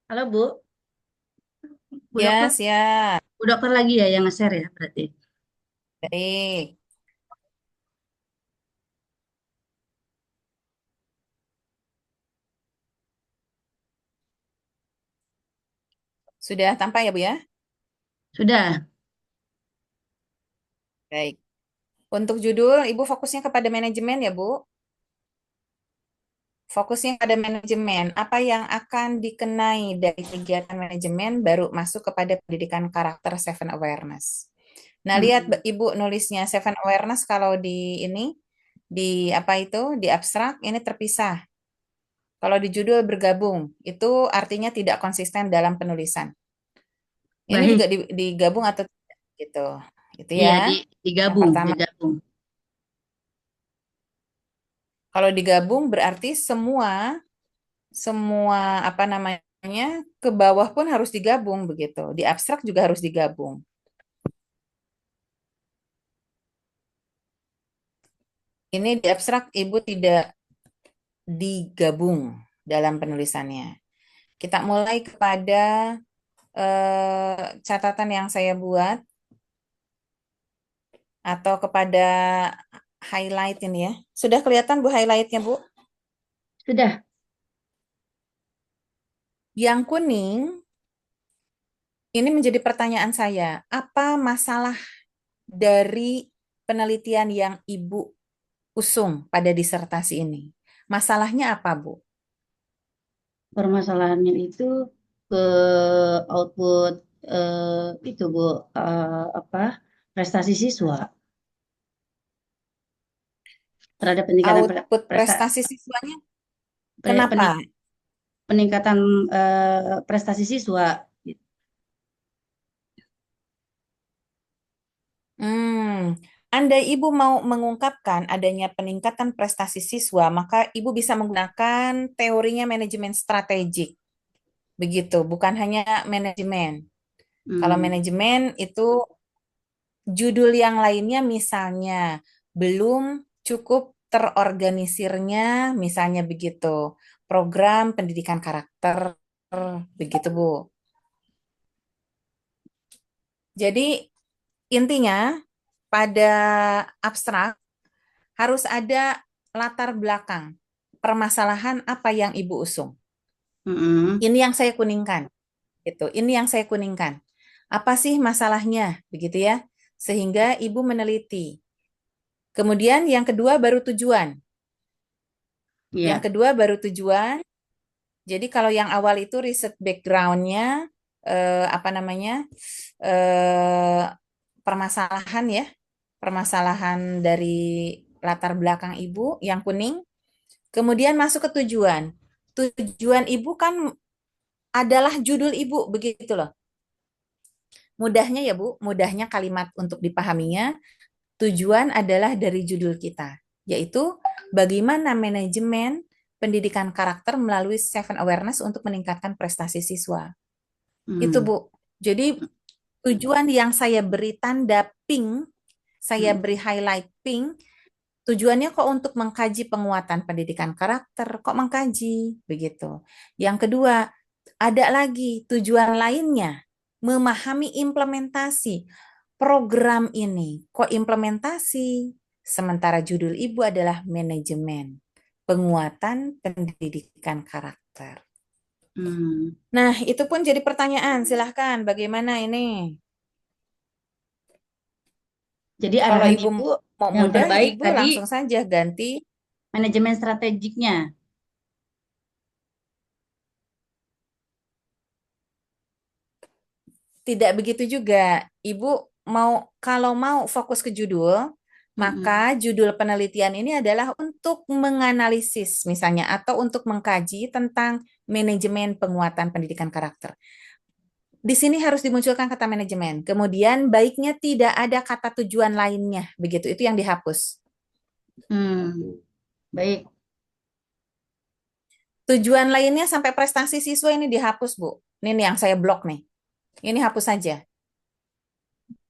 Halo Bu, Bu Ya, Dokter, siap. Bu Dokter lagi ya yang nge-share ya berarti. Baik. Sudah tampak ya, Bu ya? Sudah, Baik. Untuk judul, Ibu fokusnya kepada manajemen ya, Bu? Fokusnya pada manajemen. Apa yang akan dikenai dari kegiatan manajemen baru masuk kepada pendidikan karakter Seven Awareness. Nah, lihat mm, Ibu nulisnya Seven Awareness kalau di ini, di apa itu, di abstrak, ini terpisah. Kalau di judul bergabung, itu artinya tidak konsisten dalam penulisan. Ini juga baik. digabung atau tidak gitu. Itu ya. Iya, Yang digabung, pertama, digabung. kalau digabung berarti semua semua apa namanya ke bawah pun harus digabung begitu. Di abstrak juga harus digabung. Ini di abstrak Ibu tidak digabung dalam penulisannya. Kita mulai kepada catatan yang saya buat atau kepada highlight ini ya. Sudah kelihatan Bu highlightnya Bu? Sudah, Yang kuning ini menjadi pertanyaan saya. Apa masalah dari penelitian yang Ibu usung pada disertasi ini? Masalahnya apa, Bu? permasalahannya itu ke output itu Bu, apa prestasi siswa terhadap peningkatan Output prestasi siswanya, kenapa? pre- peningkatan prestasi siswa. Hmm, Andai Ibu mau mengungkapkan adanya peningkatan prestasi siswa, maka Ibu bisa menggunakan teorinya manajemen strategik. Begitu, bukan hanya manajemen. Kalau Hmm, manajemen itu judul yang lainnya misalnya belum cukup terorganisirnya, misalnya begitu. Program pendidikan karakter, begitu Bu. Jadi intinya pada abstrak harus ada latar belakang permasalahan apa yang Ibu usung. mm-mm. Ini yang saya kuningkan, gitu. Ini yang saya kuningkan. Apa sih masalahnya, begitu ya? Sehingga Ibu meneliti. Kemudian yang kedua baru tujuan. Yang Iya, kedua baru tujuan. Jadi kalau yang awal itu riset background-nya, apa namanya, eh, permasalahan ya, permasalahan dari latar belakang Ibu, yang kuning. Kemudian masuk ke tujuan. Tujuan Ibu kan adalah judul Ibu, begitu loh. Mudahnya ya Bu, mudahnya kalimat untuk dipahaminya, tujuan adalah dari judul kita, yaitu bagaimana manajemen pendidikan karakter melalui Seven Awareness untuk meningkatkan prestasi siswa. Itu hmm, Bu. Jadi tujuan yang saya beri tanda pink, saya hmm, beri highlight pink, tujuannya kok untuk mengkaji penguatan pendidikan karakter, kok mengkaji begitu. Yang kedua, ada lagi tujuan lainnya, memahami implementasi program ini. Kok implementasi? Sementara judul Ibu adalah manajemen, penguatan pendidikan karakter. hmm. Nah, itu pun jadi pertanyaan. Silahkan, bagaimana ini? Jadi Kalau arahan Ibu Ibu mau yang mudah, terbaik Ibu tadi langsung saja ganti. manajemen strategiknya. Tidak begitu juga. Ibu mau kalau mau fokus ke judul, Mm-mm. maka judul penelitian ini adalah untuk menganalisis misalnya atau untuk mengkaji tentang manajemen penguatan pendidikan karakter. Di sini harus dimunculkan kata manajemen. Kemudian baiknya tidak ada kata tujuan lainnya, begitu. Itu yang dihapus. Hmm, baik, Tujuan lainnya sampai prestasi siswa ini dihapus, Bu. Ini nih yang saya blok nih. Ini hapus saja.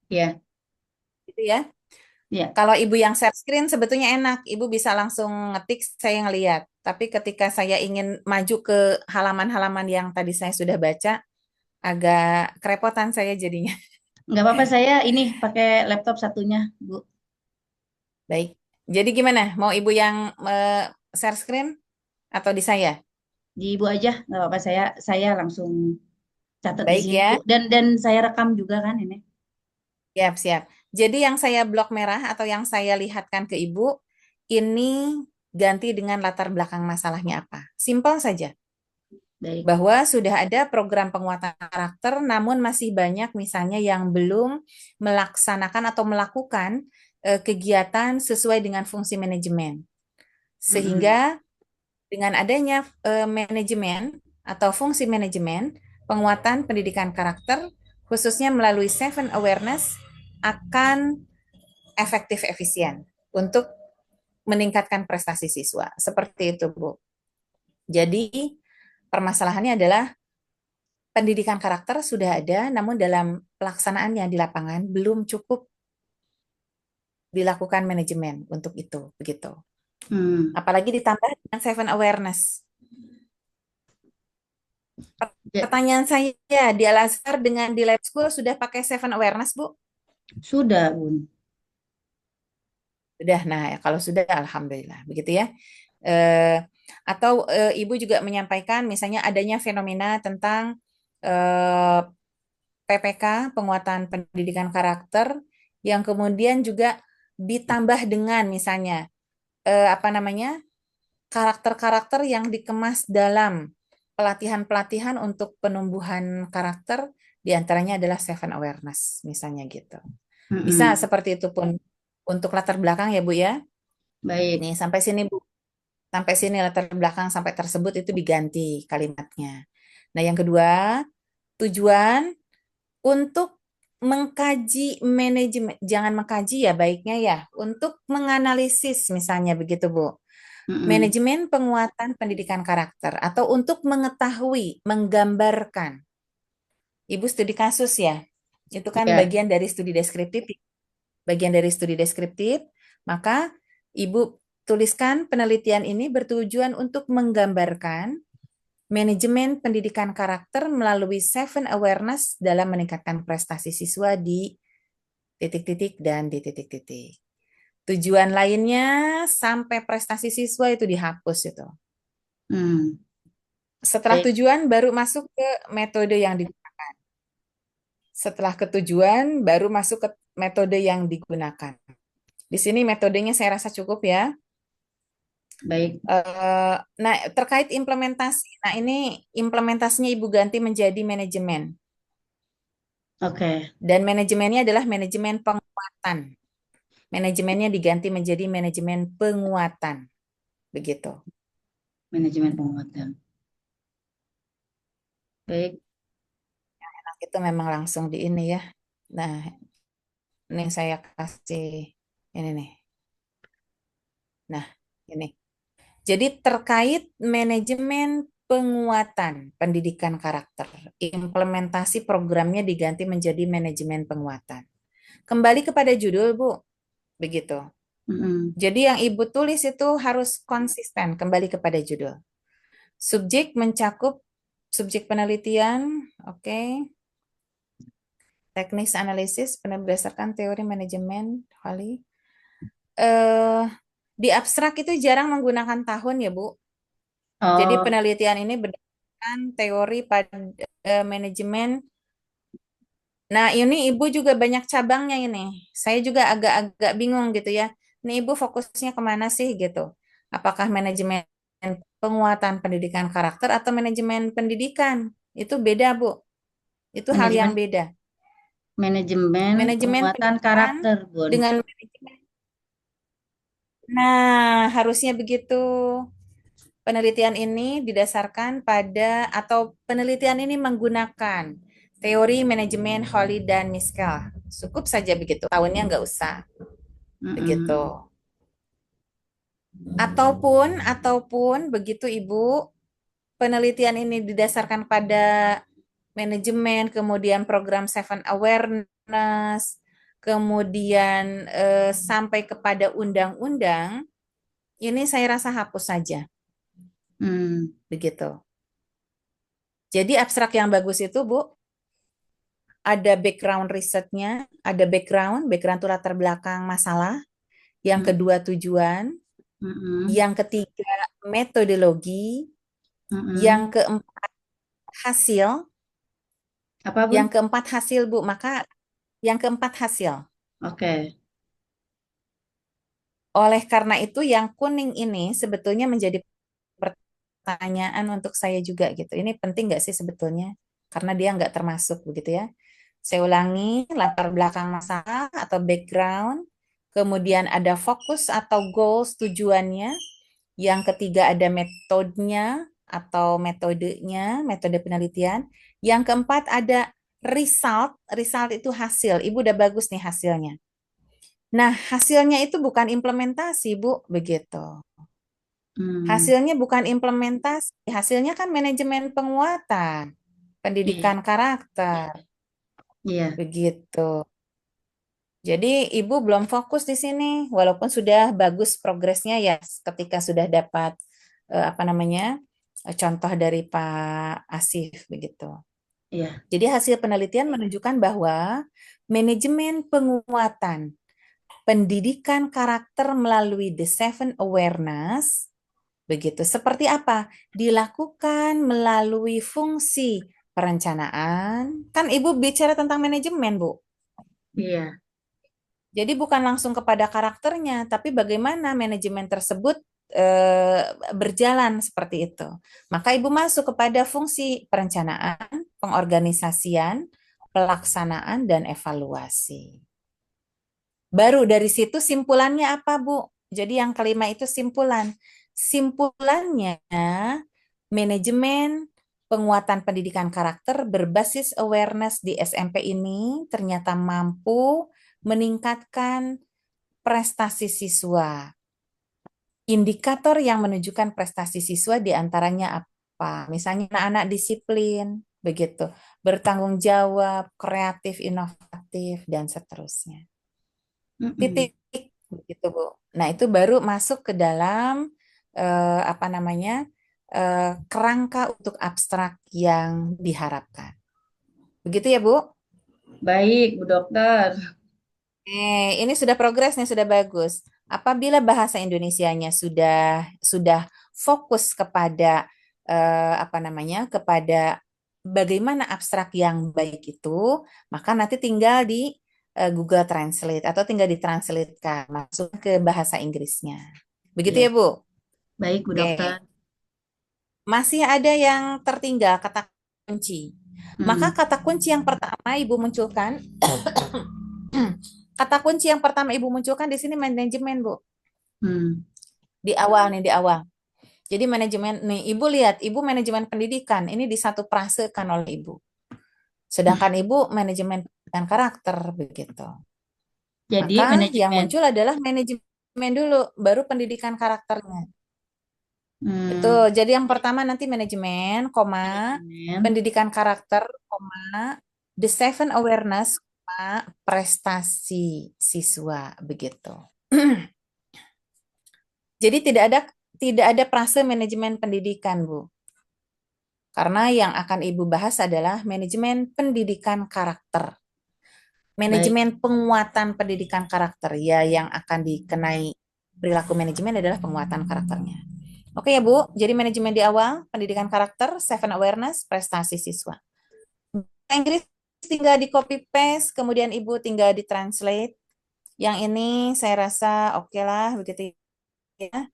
ya. gitu ya. Ya, Kalau ibu yang share screen sebetulnya enak, ibu bisa langsung ngetik saya ngeliat. Tapi ketika saya ingin maju ke halaman-halaman yang tadi saya sudah baca, agak kerepotan saya jadinya. nggak apa-apa saya ini pakai laptop satunya, Bu. Baik. Jadi gimana? Mau ibu yang share screen atau di saya? Di Ibu aja, nggak apa-apa saya langsung catat di Baik sini, Bu. ya. Dan saya rekam juga kan ini. Siap, siap. Jadi yang saya blok merah atau yang saya lihatkan ke ibu, ini ganti dengan latar belakang masalahnya apa. Simpel saja. Baik. Bahwa sudah ada program penguatan karakter, namun masih banyak misalnya yang belum melaksanakan atau melakukan kegiatan sesuai dengan fungsi manajemen. Mm-mm. Sehingga dengan adanya manajemen atau fungsi manajemen, penguatan pendidikan karakter, khususnya melalui seven awareness, akan efektif efisien untuk meningkatkan prestasi siswa. Seperti itu, Bu. Jadi, permasalahannya adalah pendidikan karakter sudah ada, namun dalam pelaksanaannya di lapangan belum cukup dilakukan manajemen untuk itu, begitu. Hmm. Apalagi ditambah dengan seven awareness. Ya, Pertanyaan saya, di Al-Azhar dengan di lab school sudah pakai seven awareness, Bu? sudah, Bun. Sudah. Nah, ya, kalau sudah, alhamdulillah, begitu ya. Eh, atau Ibu juga menyampaikan misalnya adanya fenomena tentang eh, PPK, penguatan pendidikan karakter, yang kemudian juga ditambah dengan misalnya apa namanya karakter-karakter yang dikemas dalam pelatihan-pelatihan untuk penumbuhan karakter, diantaranya adalah seven awareness, misalnya gitu. Bisa Mm-mm. seperti itu pun untuk latar belakang ya Bu ya. Baik. Nih sampai sini Bu, sampai sini latar belakang sampai tersebut itu diganti kalimatnya. Nah yang kedua, tujuan untuk mengkaji manajemen, jangan mengkaji ya baiknya ya, untuk menganalisis misalnya begitu Bu. Mm-mm. Manajemen penguatan pendidikan karakter atau untuk mengetahui, menggambarkan. Ibu studi kasus ya, itu kan Ya. bagian dari studi deskriptif, bagian dari studi deskriptif, maka Ibu tuliskan penelitian ini bertujuan untuk menggambarkan manajemen pendidikan karakter melalui seven awareness dalam meningkatkan prestasi siswa di titik-titik dan di titik-titik. Tujuan lainnya sampai prestasi siswa itu dihapus itu. Hmm. Setelah Baik. tujuan baru masuk ke metode yang digunakan. Setelah ketujuan baru masuk ke metode yang digunakan. Di sini metodenya saya rasa cukup ya. Baik. Nah, terkait implementasi. Nah, ini implementasinya Ibu ganti menjadi manajemen. Oke. Dan manajemennya adalah manajemen penguatan. Manajemennya diganti menjadi manajemen penguatan. Begitu. Manajemen penguatan. Baik. Itu memang langsung di ini ya. Nah, ini saya kasih ini nih. Nah, ini. Jadi terkait manajemen penguatan pendidikan karakter, implementasi programnya diganti menjadi manajemen penguatan. Kembali kepada judul, Bu. Begitu. Mm-mm. Jadi yang Ibu tulis itu harus konsisten kembali kepada judul. Subjek mencakup subjek penelitian, oke. Teknis analisis berdasarkan teori manajemen, Holly. Eh, di abstrak itu jarang menggunakan tahun ya, Bu. Jadi Oh, penelitian ini berdasarkan teori pada manajemen. Nah, ini Ibu juga banyak cabangnya ini. Saya juga agak-agak bingung gitu ya. Ini Ibu fokusnya kemana sih gitu? Apakah manajemen penguatan pendidikan karakter atau manajemen pendidikan? Itu beda, Bu. Itu hal yang manajemen beda. manajemen Manajemen penguatan pendidikan karakter, Bun. dengan manajemen. Nah, harusnya begitu. Penelitian ini didasarkan pada atau penelitian ini menggunakan teori manajemen Holly dan Miskel. Cukup saja begitu. Tahunnya nggak usah begitu. Mm-mm. Ataupun begitu Ibu, penelitian ini didasarkan pada manajemen, kemudian program Seven Awareness, kemudian sampai kepada undang-undang, ini saya rasa hapus saja, Hmm. begitu. Jadi abstrak yang bagus itu, Bu, ada background risetnya, ada background itu latar belakang masalah. Yang Hmm. kedua tujuan, Hmm. yang ketiga metodologi, yang Hmm. keempat hasil, Apa, yang Bun? keempat hasil, Bu. Maka yang keempat hasil. Oke. Oleh karena itu yang kuning ini sebetulnya menjadi pertanyaan untuk saya juga gitu. Ini penting nggak sih sebetulnya? Karena dia nggak termasuk begitu ya. Saya ulangi, latar belakang masalah atau background, kemudian ada fokus atau goals tujuannya, yang ketiga ada metodenya atau metodenya, metode penelitian, yang keempat ada result, result itu hasil. Ibu udah bagus nih hasilnya. Nah, hasilnya itu bukan implementasi, Bu, begitu. Hmm. Hasilnya bukan implementasi, hasilnya kan manajemen penguatan, Iya. pendidikan karakter, Iya. begitu. Jadi Ibu belum fokus di sini, walaupun sudah bagus progresnya ya ketika sudah dapat apa namanya contoh dari Pak Asif begitu. Iya. Jadi hasil penelitian menunjukkan bahwa manajemen penguatan pendidikan karakter melalui the seven awareness begitu. Seperti apa? Dilakukan melalui fungsi perencanaan. Kan Ibu bicara tentang manajemen, Bu. Iya. Jadi bukan langsung kepada karakternya, tapi bagaimana manajemen tersebut berjalan seperti itu. Maka Ibu masuk kepada fungsi perencanaan, pengorganisasian, pelaksanaan, dan evaluasi. Baru dari situ simpulannya apa, Bu? Jadi yang kelima itu simpulan. Simpulannya, manajemen penguatan pendidikan karakter berbasis awareness di SMP ini ternyata mampu meningkatkan prestasi siswa. Indikator yang menunjukkan prestasi siswa diantaranya apa? Misalnya anak-anak disiplin, begitu, bertanggung jawab, kreatif, inovatif, dan seterusnya. Mm-mm. Titik, begitu, Bu. Nah, itu baru masuk ke dalam apa namanya kerangka untuk abstrak yang diharapkan. Begitu ya, Bu? Baik, Bu Dokter. Ini sudah progres nih, sudah bagus. Apabila bahasa Indonesianya sudah fokus kepada apa namanya, kepada bagaimana abstrak yang baik itu, maka nanti tinggal di Google Translate atau tinggal ditranslatekan masuk ke bahasa Inggrisnya. Begitu Iya. ya, Bu? Baik, Bu Dokter. Oke. Masih ada yang tertinggal kata kunci. Maka Hmm. kata kunci yang pertama Ibu munculkan kata kunci yang pertama Ibu munculkan di sini manajemen, Bu. Hmm. Di awal nih, di awal. Jadi manajemen nih, Ibu lihat, Ibu manajemen pendidikan ini di satu prasekan oleh Ibu. Sedangkan Ibu manajemen pendidikan karakter begitu. Jadi Maka yang manajemen. muncul adalah manajemen dulu, baru pendidikan karakternya. Betul. Hmm. Jadi yang pertama nanti manajemen, koma, Manajemen. pendidikan karakter, koma, the seven awareness, koma, prestasi siswa begitu. Jadi tidak ada prase manajemen pendidikan, Bu. Karena yang akan Ibu bahas adalah manajemen pendidikan karakter. Baik. Manajemen penguatan pendidikan karakter ya yang akan dikenai perilaku manajemen adalah penguatan karakternya. Oke ya Bu, jadi manajemen di awal, pendidikan karakter, seven awareness, prestasi siswa. Inggris tinggal di copy paste, kemudian Ibu tinggal di translate. Yang ini saya rasa oke lah begitu ya.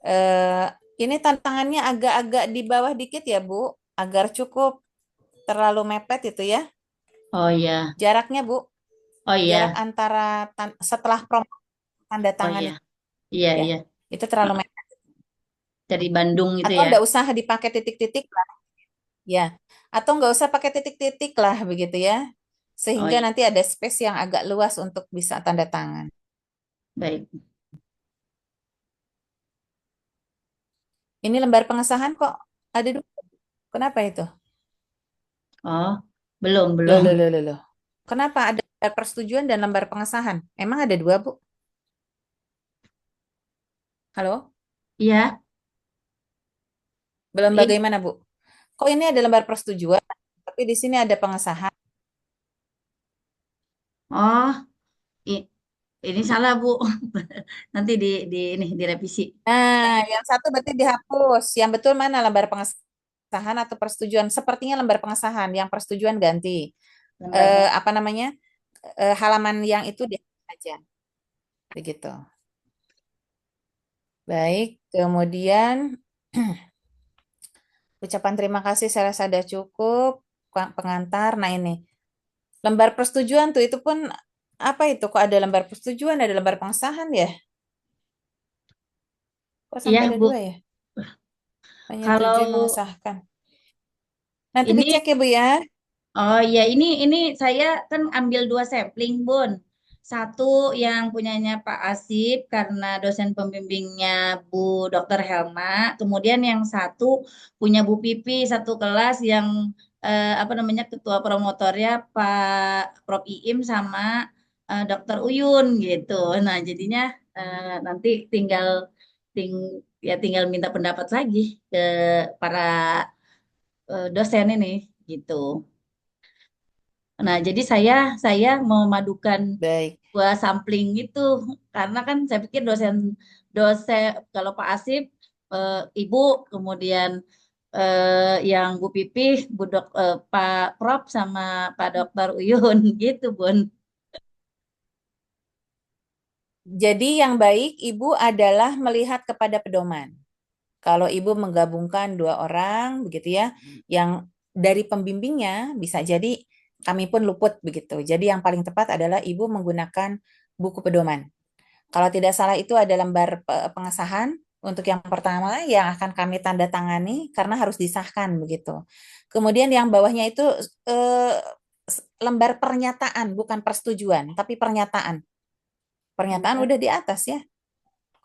Eh, ini tantangannya agak-agak di bawah dikit ya Bu, agar cukup terlalu mepet itu ya. Oh iya. Jaraknya Bu, Oh jarak iya. antara setelah tanda Oh tangan iya. itu Iya, ya, iya. itu terlalu mepet. Dari Bandung itu Atau ya. nggak usah dipakai titik-titik lah, ya. Atau nggak usah pakai titik-titik lah begitu ya, Oh sehingga iya. nanti ada space yang agak luas untuk bisa tanda tangan. Baik. Ini lembar pengesahan kok ada dua. Kenapa itu? Oh, belum, Loh, loh, belum. loh, loh, loh. Kenapa ada lembar persetujuan dan lembar pengesahan? Emang ada dua, Bu? Halo? Iya, Belum ini, bagaimana, Bu? Kok ini ada lembar persetujuan, tapi di sini ada pengesahan? oh, i- ini salah Bu. Nanti ini direvisi. Nah, yang satu berarti dihapus. Yang betul mana lembar pengesahan atau persetujuan? Sepertinya lembar pengesahan, yang persetujuan ganti. Lembar peng- Apa namanya? Halaman yang itu dihapus saja. Begitu. Baik, kemudian ucapan terima kasih saya rasa sudah cukup. Pengantar, nah ini. Lembar persetujuan tuh itu pun apa itu? Kok ada lembar persetujuan, ada lembar pengesahan ya? Kok sampai Iya ada Bu. dua ya? Menyetujui, Kalau mengesahkan. Nanti ini dicek ya Bu ya. Oh iya, ini saya kan ambil dua sampling, Bun. Satu yang punyanya Pak Asip karena dosen pembimbingnya Bu Dr. Helma. Kemudian yang satu punya Bu Pipi satu kelas yang apa namanya ketua promotornya Pak Prof Iim sama Dr. Uyun gitu. Nah jadinya nanti tinggal minta pendapat lagi ke para dosen ini gitu. Nah, jadi saya memadukan Baik. dua sampling itu karena kan saya pikir dosen dosen kalau Pak Asif Ibu kemudian yang Bu Pipih, Pak Prof sama Pak Dokter Uyun gitu, Bun. Jadi yang baik Ibu adalah melihat kepada pedoman. Kalau Ibu menggabungkan dua orang, begitu ya, yang dari pembimbingnya bisa jadi kami pun luput begitu. Jadi yang paling tepat adalah Ibu menggunakan buku pedoman. Kalau tidak salah itu ada lembar pengesahan untuk yang pertama yang akan kami tanda tangani karena harus disahkan begitu. Kemudian yang bawahnya itu eh, lembar pernyataan, bukan persetujuan, tapi pernyataan. Pernyataan Lembar, udah di atas ya.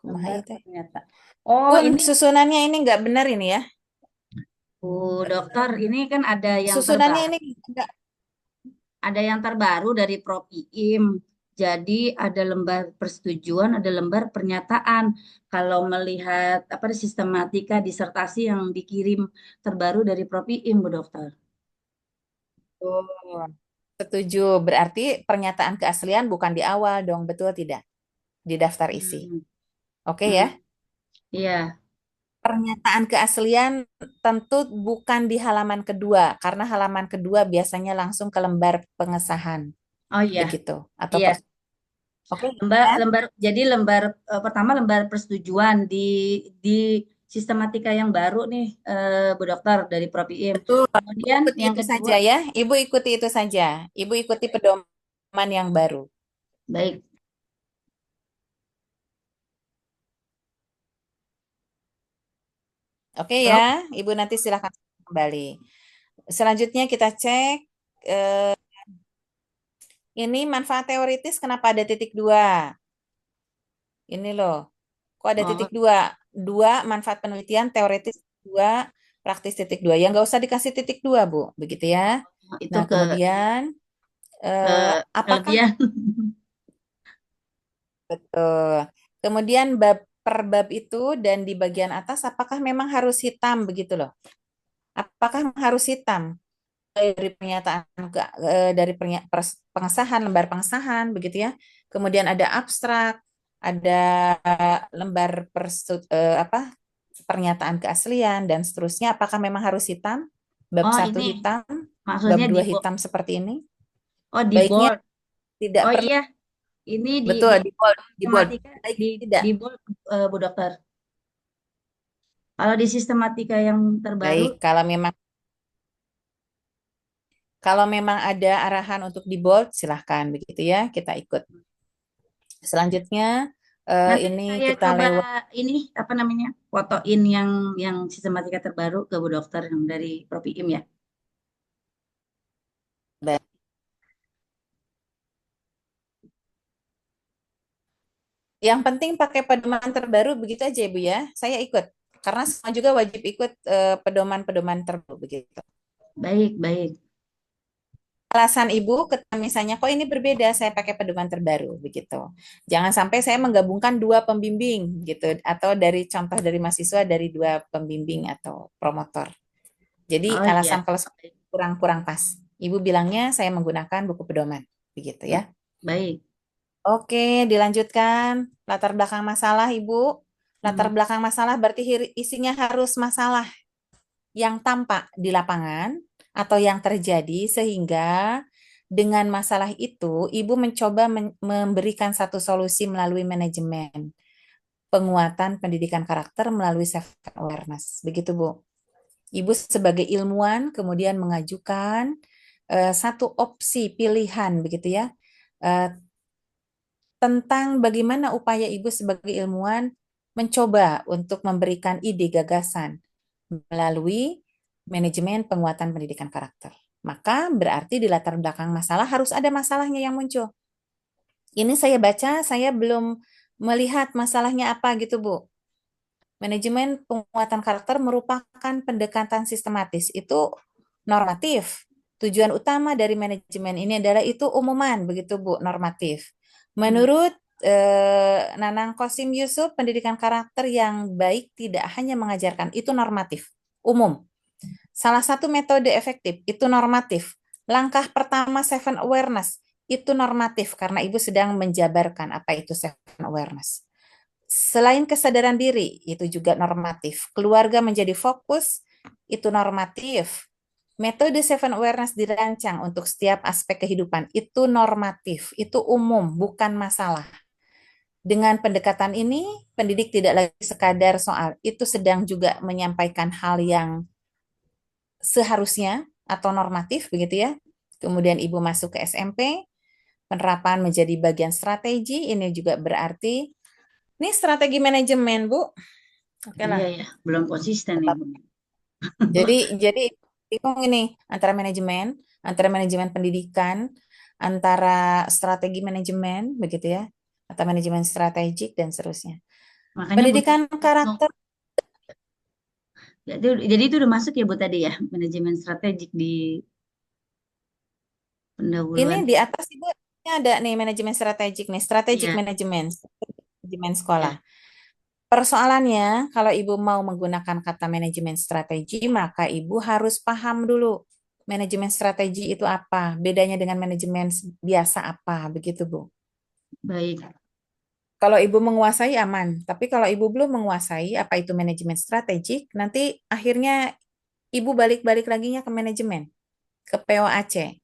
Kumaha lembar ieu teh. ternyata. Oh, Bun, ini susunannya ini nggak benar ini ya. Bu Dokter, ini kan Susunannya ini nggak. ada yang terbaru dari Prof Iim. Jadi ada lembar persetujuan, ada lembar pernyataan. Kalau melihat apa sistematika disertasi yang dikirim terbaru dari Prof Iim, Bu Dokter. Oh, setuju. Berarti pernyataan keaslian bukan di awal dong, betul tidak? Di daftar isi. Hmm, Oke ya. hmm, iya. Pernyataan keaslian tentu bukan di halaman kedua, karena halaman kedua biasanya langsung ke lembar pengesahan. Oh iya, Begitu. Atau iya. Oke Lembar ya. lembar jadi lembar pertama lembar persetujuan di sistematika yang baru nih Bu Dokter dari Prof Iim. Betul. Ibu Kemudian ikuti yang itu kedua, saja ya. Ibu ikuti itu saja. Ibu ikuti pedoman yang baru. baik. Oke ya. Prof. Ibu nanti silakan kembali. Selanjutnya kita cek eh, ini manfaat teoritis kenapa ada titik dua? Ini loh. Kok ada Oh, titik dua? Dua manfaat penelitian teoritis dua, praktis titik dua. Ya nggak usah dikasih titik dua, Bu. Begitu ya. itu Nah, ke kemudian apakah kelebihan. betul? Kemudian bab per bab itu dan di bagian atas apakah memang harus hitam begitu loh? Apakah harus hitam? Dari pernyataan dari pengesahan lembar pengesahan begitu ya. Kemudian ada abstrak, ada lembar apa pernyataan keaslian dan seterusnya. Apakah memang harus hitam? Bab Oh, satu ini hitam, bab maksudnya di dua hitam seperti ini. oh di Baiknya bold. tidak Oh perlu iya, ini betul di di bold, di bold. sistematika Baik tidak. di bold Bu Dokter. Kalau di sistematika yang terbaru, Baik, kalau memang ada arahan untuk di bold silahkan begitu ya, kita ikut. Selanjutnya nanti ini saya kita coba lewat. ini apa namanya fotoin yang sistematika terbaru ke Bu Dokter yang dari Prof Iim ya. Yang penting pakai pedoman terbaru begitu aja Ibu ya. Saya ikut. Karena semua juga wajib ikut pedoman-pedoman terbaru begitu. Baik, baik. alasan ibu misalnya kok ini berbeda, saya pakai pedoman terbaru begitu. Jangan sampai saya menggabungkan dua pembimbing gitu, atau dari contoh dari mahasiswa dari dua pembimbing atau promotor. Jadi Oh alasan iya, kalau kurang-kurang pas. Ibu bilangnya saya menggunakan buku pedoman begitu ya. baik. Oke, dilanjutkan. Latar belakang masalah, Ibu. Latar Hmm. belakang masalah berarti isinya harus masalah yang tampak di lapangan atau yang terjadi sehingga dengan masalah itu Ibu mencoba memberikan satu solusi melalui manajemen penguatan pendidikan karakter melalui self awareness. Begitu, Bu. Ibu sebagai ilmuwan kemudian mengajukan satu opsi pilihan begitu ya, eh, tentang bagaimana upaya Ibu sebagai ilmuwan mencoba untuk memberikan ide gagasan melalui manajemen penguatan pendidikan karakter. Maka berarti di latar belakang masalah harus ada masalahnya yang muncul. Ini saya baca, saya belum melihat masalahnya apa gitu, Bu. Manajemen penguatan karakter merupakan pendekatan sistematis. Itu normatif. Tujuan utama dari manajemen ini adalah itu umuman, begitu Bu, normatif. Hmm. Menurut Nanang Kosim Yusuf, pendidikan karakter yang baik tidak hanya mengajarkan, itu normatif, umum. Salah satu metode efektif, itu normatif. Langkah pertama, seven awareness, itu normatif, karena Ibu sedang menjabarkan apa itu seven awareness. Selain kesadaran diri, itu juga normatif. Keluarga menjadi fokus, itu normatif. Metode Seven Awareness dirancang untuk setiap aspek kehidupan, itu normatif, itu umum, bukan masalah. Dengan pendekatan ini, pendidik tidak lagi sekadar soal, itu sedang juga menyampaikan hal yang seharusnya atau normatif, begitu ya. Kemudian Ibu masuk ke SMP, penerapan menjadi bagian strategi, ini juga berarti, ini strategi manajemen, Bu. Oke Iya lah. ya, belum konsisten nih, Tetap. Bu. Jadi bingung ini antara manajemen pendidikan, antara strategi manajemen, begitu ya, atau manajemen strategik dan seterusnya. Makanya Bu Pendidikan mau karakter jadi itu udah masuk ya Bu tadi ya, manajemen strategik di ini pendahuluan. di atas Ibu ini ada nih manajemen strategik nih, strategic Iya, manajemen sekolah. iya. Persoalannya, kalau Ibu mau menggunakan kata manajemen strategi, maka Ibu harus paham dulu manajemen strategi itu apa, bedanya dengan manajemen biasa apa, begitu Bu. Baik. Kalau Ibu menguasai aman, tapi kalau Ibu belum menguasai apa itu manajemen strategik, nanti akhirnya Ibu balik-balik laginya ke manajemen, ke POAC.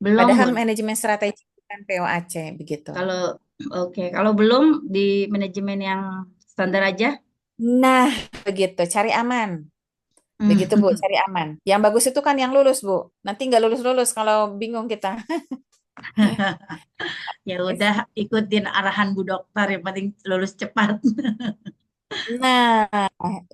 Belum, Padahal Bu. manajemen strategik bukan POAC, begitu. Kalau oke, kalau belum di manajemen yang standar aja. Nah, begitu, cari aman. Begitu Bu, Hmm. cari aman. Yang bagus itu kan yang lulus Bu. Nanti nggak lulus-lulus kalau bingung kita. Ya udah ikutin arahan Bu Dokter yang penting lulus cepat. Nah,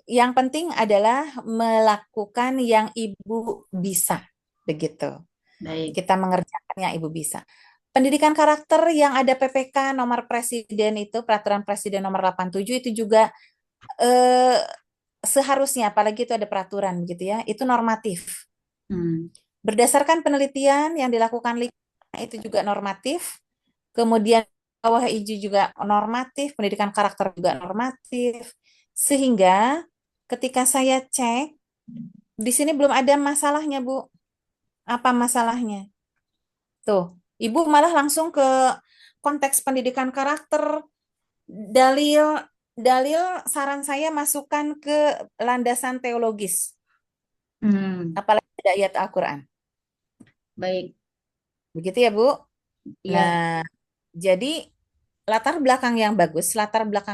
yang penting adalah melakukan yang Ibu bisa. Begitu. Baik, Kita mengerjakan yang Ibu bisa. Pendidikan karakter yang ada PPK nomor presiden itu, peraturan presiden nomor 87 itu juga eh, seharusnya, apalagi itu ada peraturan begitu ya, itu normatif. hmm, Berdasarkan penelitian yang dilakukan itu juga normatif. Kemudian bawah hijau juga normatif, pendidikan karakter juga normatif. Sehingga ketika saya cek, di sini belum ada masalahnya, Bu. Apa masalahnya? Tuh, Ibu malah langsung ke konteks pendidikan karakter, dalil dalil saran saya masukkan ke landasan teologis, hmm, apalagi ada ayat Al-Qur'an. baik, Begitu ya, Bu. Nah, ya, jadi latar belakang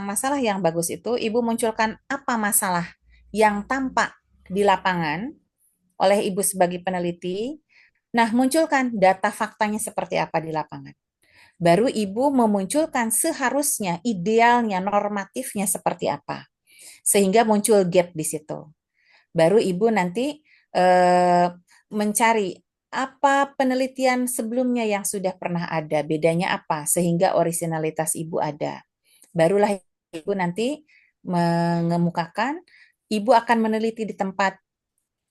masalah yang bagus itu Ibu munculkan apa masalah yang tampak di lapangan oleh Ibu sebagai peneliti. Nah, munculkan data faktanya seperti apa di lapangan. Baru Ibu memunculkan seharusnya, idealnya, normatifnya seperti apa. Sehingga muncul gap di situ. Baru Ibu nanti eh, mencari apa penelitian sebelumnya yang sudah pernah ada, bedanya apa, sehingga orisinalitas Ibu ada. Barulah Ibu nanti mengemukakan, Ibu akan meneliti di tempat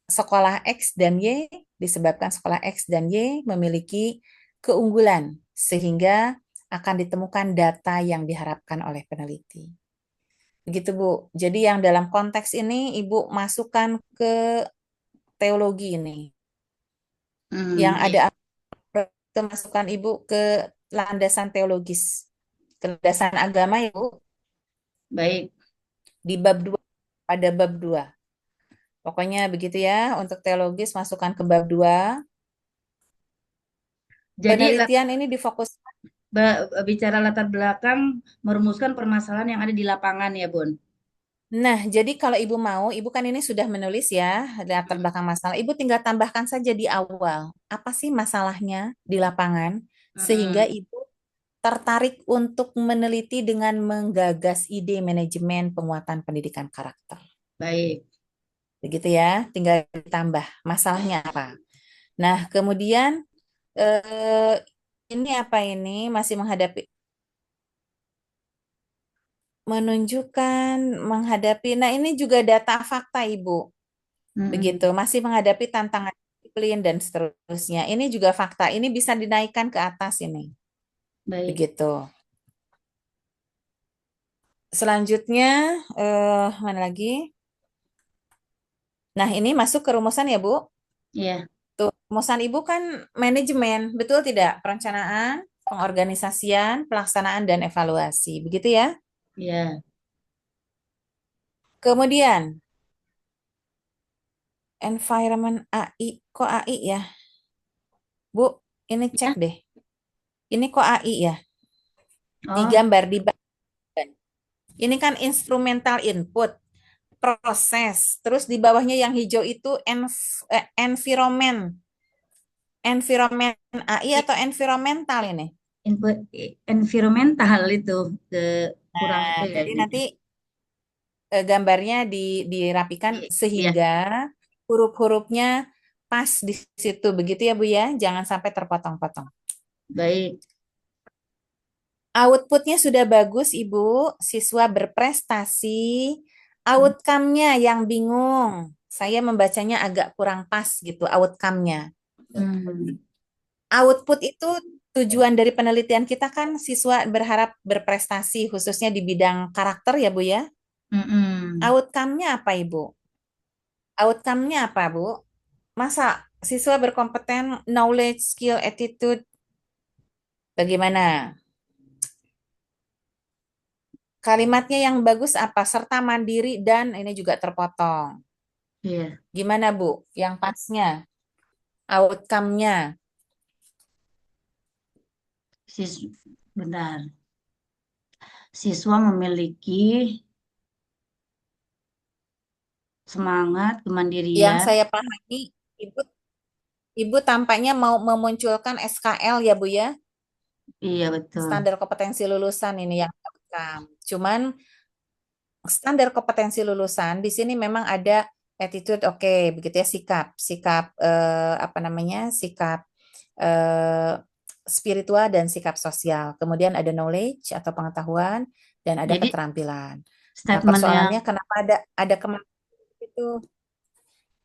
sekolah X dan Y disebabkan sekolah X dan Y memiliki keunggulan sehingga akan ditemukan data yang diharapkan oleh peneliti. Begitu, Bu. Jadi yang dalam konteks ini Ibu masukkan ke teologi ini. Yang ada Iya. masukan Ibu ke landasan teologis, ke landasan agama ya, Bu, Baik. di bab 2 pada bab 2. Pokoknya begitu ya, untuk teologis masukkan ke bab 2. Jadi Penelitian ini difokus. bicara latar belakang merumuskan permasalahan yang ada di lapangan ya, Bun. Nah, jadi kalau Ibu mau, Ibu kan ini sudah menulis ya, latar belakang masalah. Ibu tinggal tambahkan saja di awal, apa sih masalahnya di lapangan, sehingga Mm-mm. Ibu tertarik untuk meneliti dengan menggagas ide manajemen penguatan pendidikan karakter. Baik. Begitu ya, tinggal ditambah masalahnya apa. Nah, kemudian eh, ini apa ini masih menghadapi menunjukkan menghadapi. Nah, ini juga data fakta, Ibu. Begitu, Mm-mm. masih menghadapi tantangan disiplin dan seterusnya. Ini juga fakta. Ini bisa dinaikkan ke atas ini. Baik. Begitu. Selanjutnya mana lagi? Nah, ini masuk ke rumusan ya, Bu. Iya. Tuh, rumusan Ibu kan manajemen, betul tidak? Perencanaan, pengorganisasian, pelaksanaan, dan evaluasi. Begitu ya? Iya. Kemudian, environment AI. Kok AI ya? Bu, ini cek Ya. deh. Ini kok AI ya? Oh, Digambar di bagian. Ini kan instrumental input, proses. Terus di bawahnya yang hijau itu environment. Environment AI i- atau environmental ini? input environmental itu ke kurang Nah, itu ya jadi gitu. nanti gambarnya dirapikan Iya. sehingga huruf-hurufnya pas di situ. Begitu ya, Bu ya. Jangan sampai terpotong-potong. Baik. Outputnya sudah bagus, Ibu. Siswa berprestasi. Outcome-nya yang bingung. Saya membacanya agak kurang pas gitu, outcome-nya. Hmm. Output itu tujuan dari penelitian kita kan siswa berharap berprestasi, khususnya di bidang karakter ya, Bu ya. Mm-mm. Outcome-nya apa, Ibu? Outcome-nya apa, Bu? Masa siswa berkompeten, knowledge, skill, attitude, bagaimana? Kalimatnya yang bagus apa? Serta mandiri dan ini juga terpotong. Iya. Gimana, Bu? Yang pasnya, outcome-nya. Sis Benar. Siswa memiliki semangat Yang kemandirian. saya pahami, Ibu, Ibu tampaknya mau memunculkan SKL ya, Bu ya? Iya, betul. Standar kompetensi lulusan ini yang outcome. Cuman standar kompetensi lulusan di sini memang ada attitude, oke, begitu ya, sikap, sikap apa namanya, sikap eh, spiritual dan sikap sosial. Kemudian ada knowledge atau pengetahuan dan ada Jadi keterampilan. Nah, statement yang persoalannya kenapa ada kemampuan itu?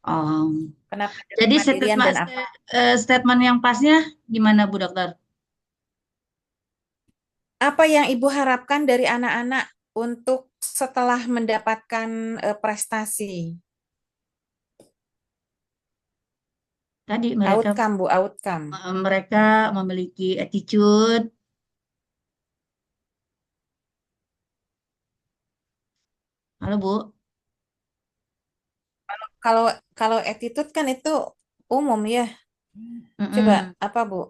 oh, Kenapa ada jadi kemandirian dan apa? statement yang pasnya gimana Bu Dokter? Apa yang Ibu harapkan dari anak-anak untuk setelah mendapatkan prestasi? Tadi Outcome, Bu, outcome. mereka memiliki attitude. Halo Bu. Kalau kalau attitude kan itu umum ya. Coba Mm-mm. apa, Bu?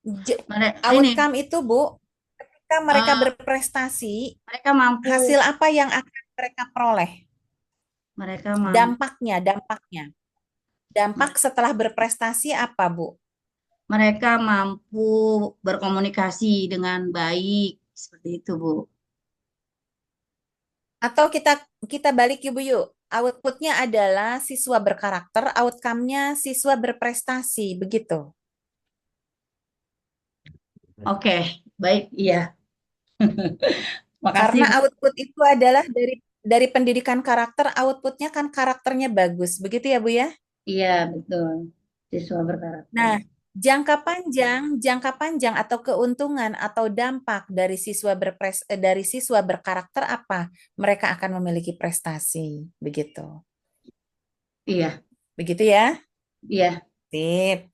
Ini Outcome itu, Bu, ketika mereka eh, berprestasi, mereka mampu hasil apa yang akan mereka peroleh? mereka mampu Dampaknya, dampaknya. Dampak setelah berprestasi apa, Bu? mereka mampu berkomunikasi dengan baik seperti itu Bu. Atau kita kita balik yuk, Bu, yuk. Outputnya adalah siswa berkarakter, outcome-nya siswa berprestasi, begitu. Oke, baik, iya. Makasih Karena Bu. output itu adalah dari dari pendidikan karakter outputnya kan karakternya bagus, begitu ya Bu ya? Iya, betul. Siswa berkarakter. Nah, jangka panjang atau keuntungan atau dampak dari dari siswa berkarakter apa? Mereka akan memiliki prestasi, begitu. Iya, Begitu ya? iya. Sip.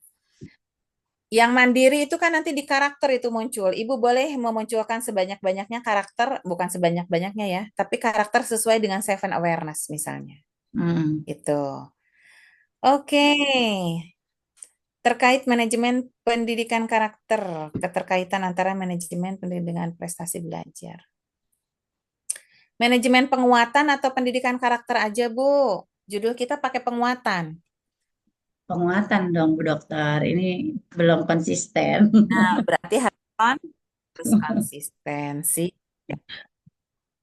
Yang mandiri itu kan nanti di karakter itu muncul. Ibu boleh memunculkan sebanyak-banyaknya karakter, bukan sebanyak-banyaknya ya, tapi karakter sesuai dengan seven awareness misalnya. Hmm. Itu. Oke. Terkait manajemen pendidikan karakter, keterkaitan antara manajemen pendidikan prestasi belajar. Manajemen penguatan atau pendidikan karakter aja, Bu. Judul kita pakai penguatan. Penguatan dong, Bu Dokter. Ini belum konsisten. Nah, berarti harus konsistensi.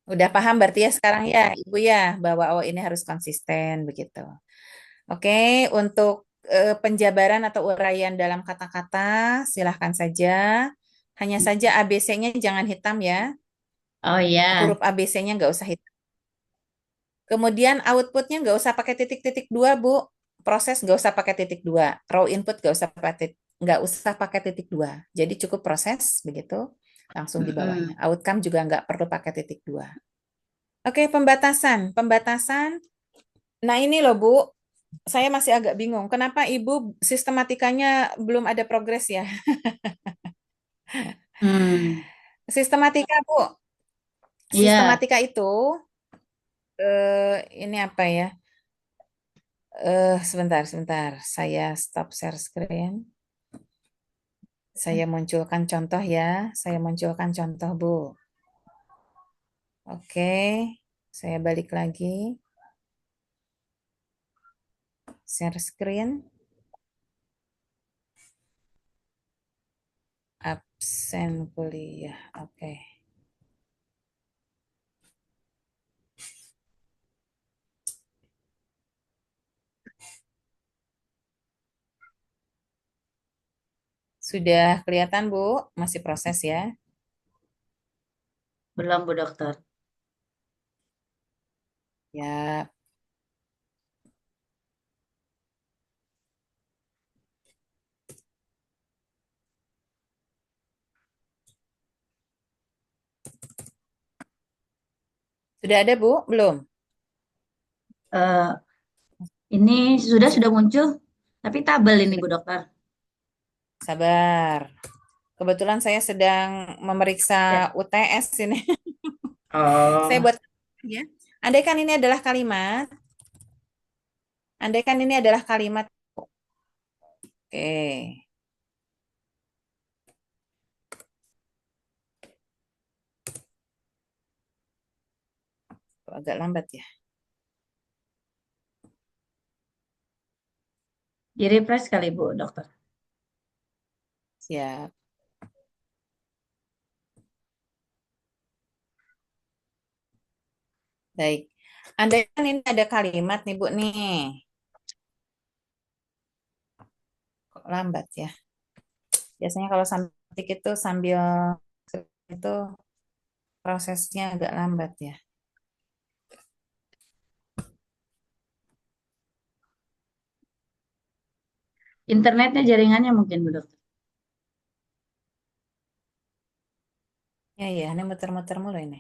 Udah paham berarti ya sekarang ya, Ibu ya, bahwa oh ini harus konsisten begitu. Oke, untuk penjabaran atau uraian dalam kata-kata, silahkan saja. Hanya saja ABC-nya jangan hitam ya. Oh ya. Huruf ABC-nya nggak usah hitam. Kemudian outputnya nggak usah pakai titik-titik dua, Bu. Proses nggak usah pakai titik dua. Raw input nggak usah pakai titik dua. Jadi cukup proses begitu, langsung di bawahnya. Mm-mm. Outcome juga nggak perlu pakai titik dua. Oke, pembatasan. Pembatasan. Nah ini loh, Bu. Saya masih agak bingung. Kenapa Ibu sistematikanya belum ada progres ya? Hmm. Sistematika, Bu. Iya, Sistematika itu, ini apa ya? Sebentar. Saya stop share screen. Saya munculkan contoh ya. Saya munculkan contoh, Bu. Oke, saya balik lagi. Share screen. Absen kuliah. Oke. Sudah kelihatan, Bu? Masih proses ya. belum Bu Dokter. Ya, sudah ada, Bu? Belum? Eh, ini sudah muncul, tapi tabel ini Bu Dokter. Sabar. Kebetulan saya sedang memeriksa Ya. UTS ini. Saya Oh, buat ya. Andaikan ini adalah kalimat, andaikan ini adalah kalimat. Oke, agak lambat ya. di refresh kali Bu Dokter. Siap. Baik. Andaikan ini ada kalimat nih, Bu nih. Kok lambat ya? Biasanya kalau sambil ketik itu sambil itu prosesnya agak lambat ya. Internetnya jaringannya mungkin Bu Dokter. Ya, ini muter-muter mulu ini.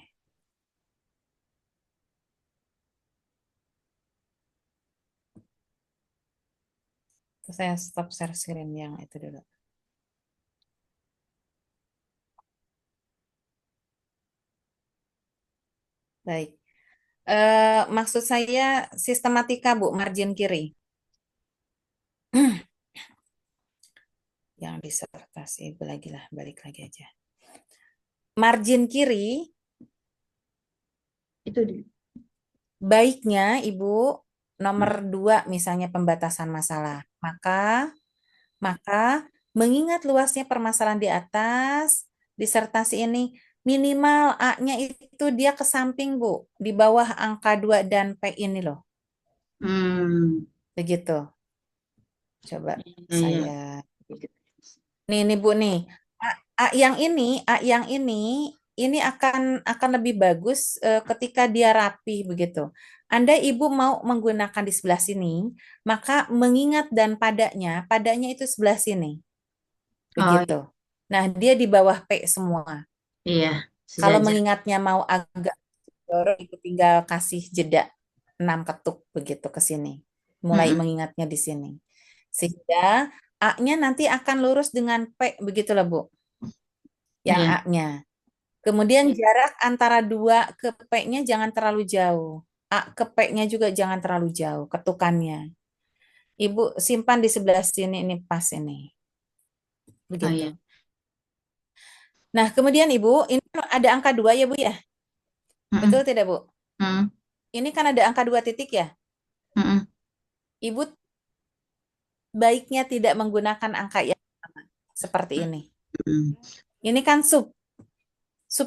Terus saya stop share screen yang itu dulu. Baik. Maksud saya sistematika, Bu, margin kiri. Yang disertasi lagi lah, balik lagi aja. Margin kiri, Itu di. baiknya Ibu nomor 2 misalnya pembatasan masalah. Maka mengingat luasnya permasalahan di atas, disertasi ini minimal A-nya itu dia ke samping, Bu, di bawah angka 2 dan P ini loh. Hmm. Begitu. Coba Iya, iya. saya. Nih Bu nih. A yang ini ini akan lebih bagus ketika dia rapi begitu. Andai ibu mau menggunakan di sebelah sini, maka mengingat dan padanya itu sebelah sini, Oh begitu. Nah, dia di bawah P semua. iya, Kalau sejajar. mengingatnya mau agak dorong, ibu tinggal kasih jeda 6 ketuk begitu ke sini. Mulai Mm-mm. mengingatnya di sini. Sehingga A-nya nanti akan lurus dengan P, begitu lah Bu. Yang Iya, A-nya. Kemudian jarak antara 2 ke P-nya jangan terlalu jauh. A ke P-nya juga jangan terlalu jauh ketukannya. Ibu simpan di sebelah sini, ini pas ini. oh Begitu. iya. Nah, kemudian Ibu, ini ada angka 2 ya Bu ya? Betul Mm-mm. tidak Bu? Mm-mm. Ini kan ada angka 2 titik ya? Mm-mm. Ibu baiknya tidak menggunakan angka yang sama. Seperti ini. Mm-mm. Ini kan sub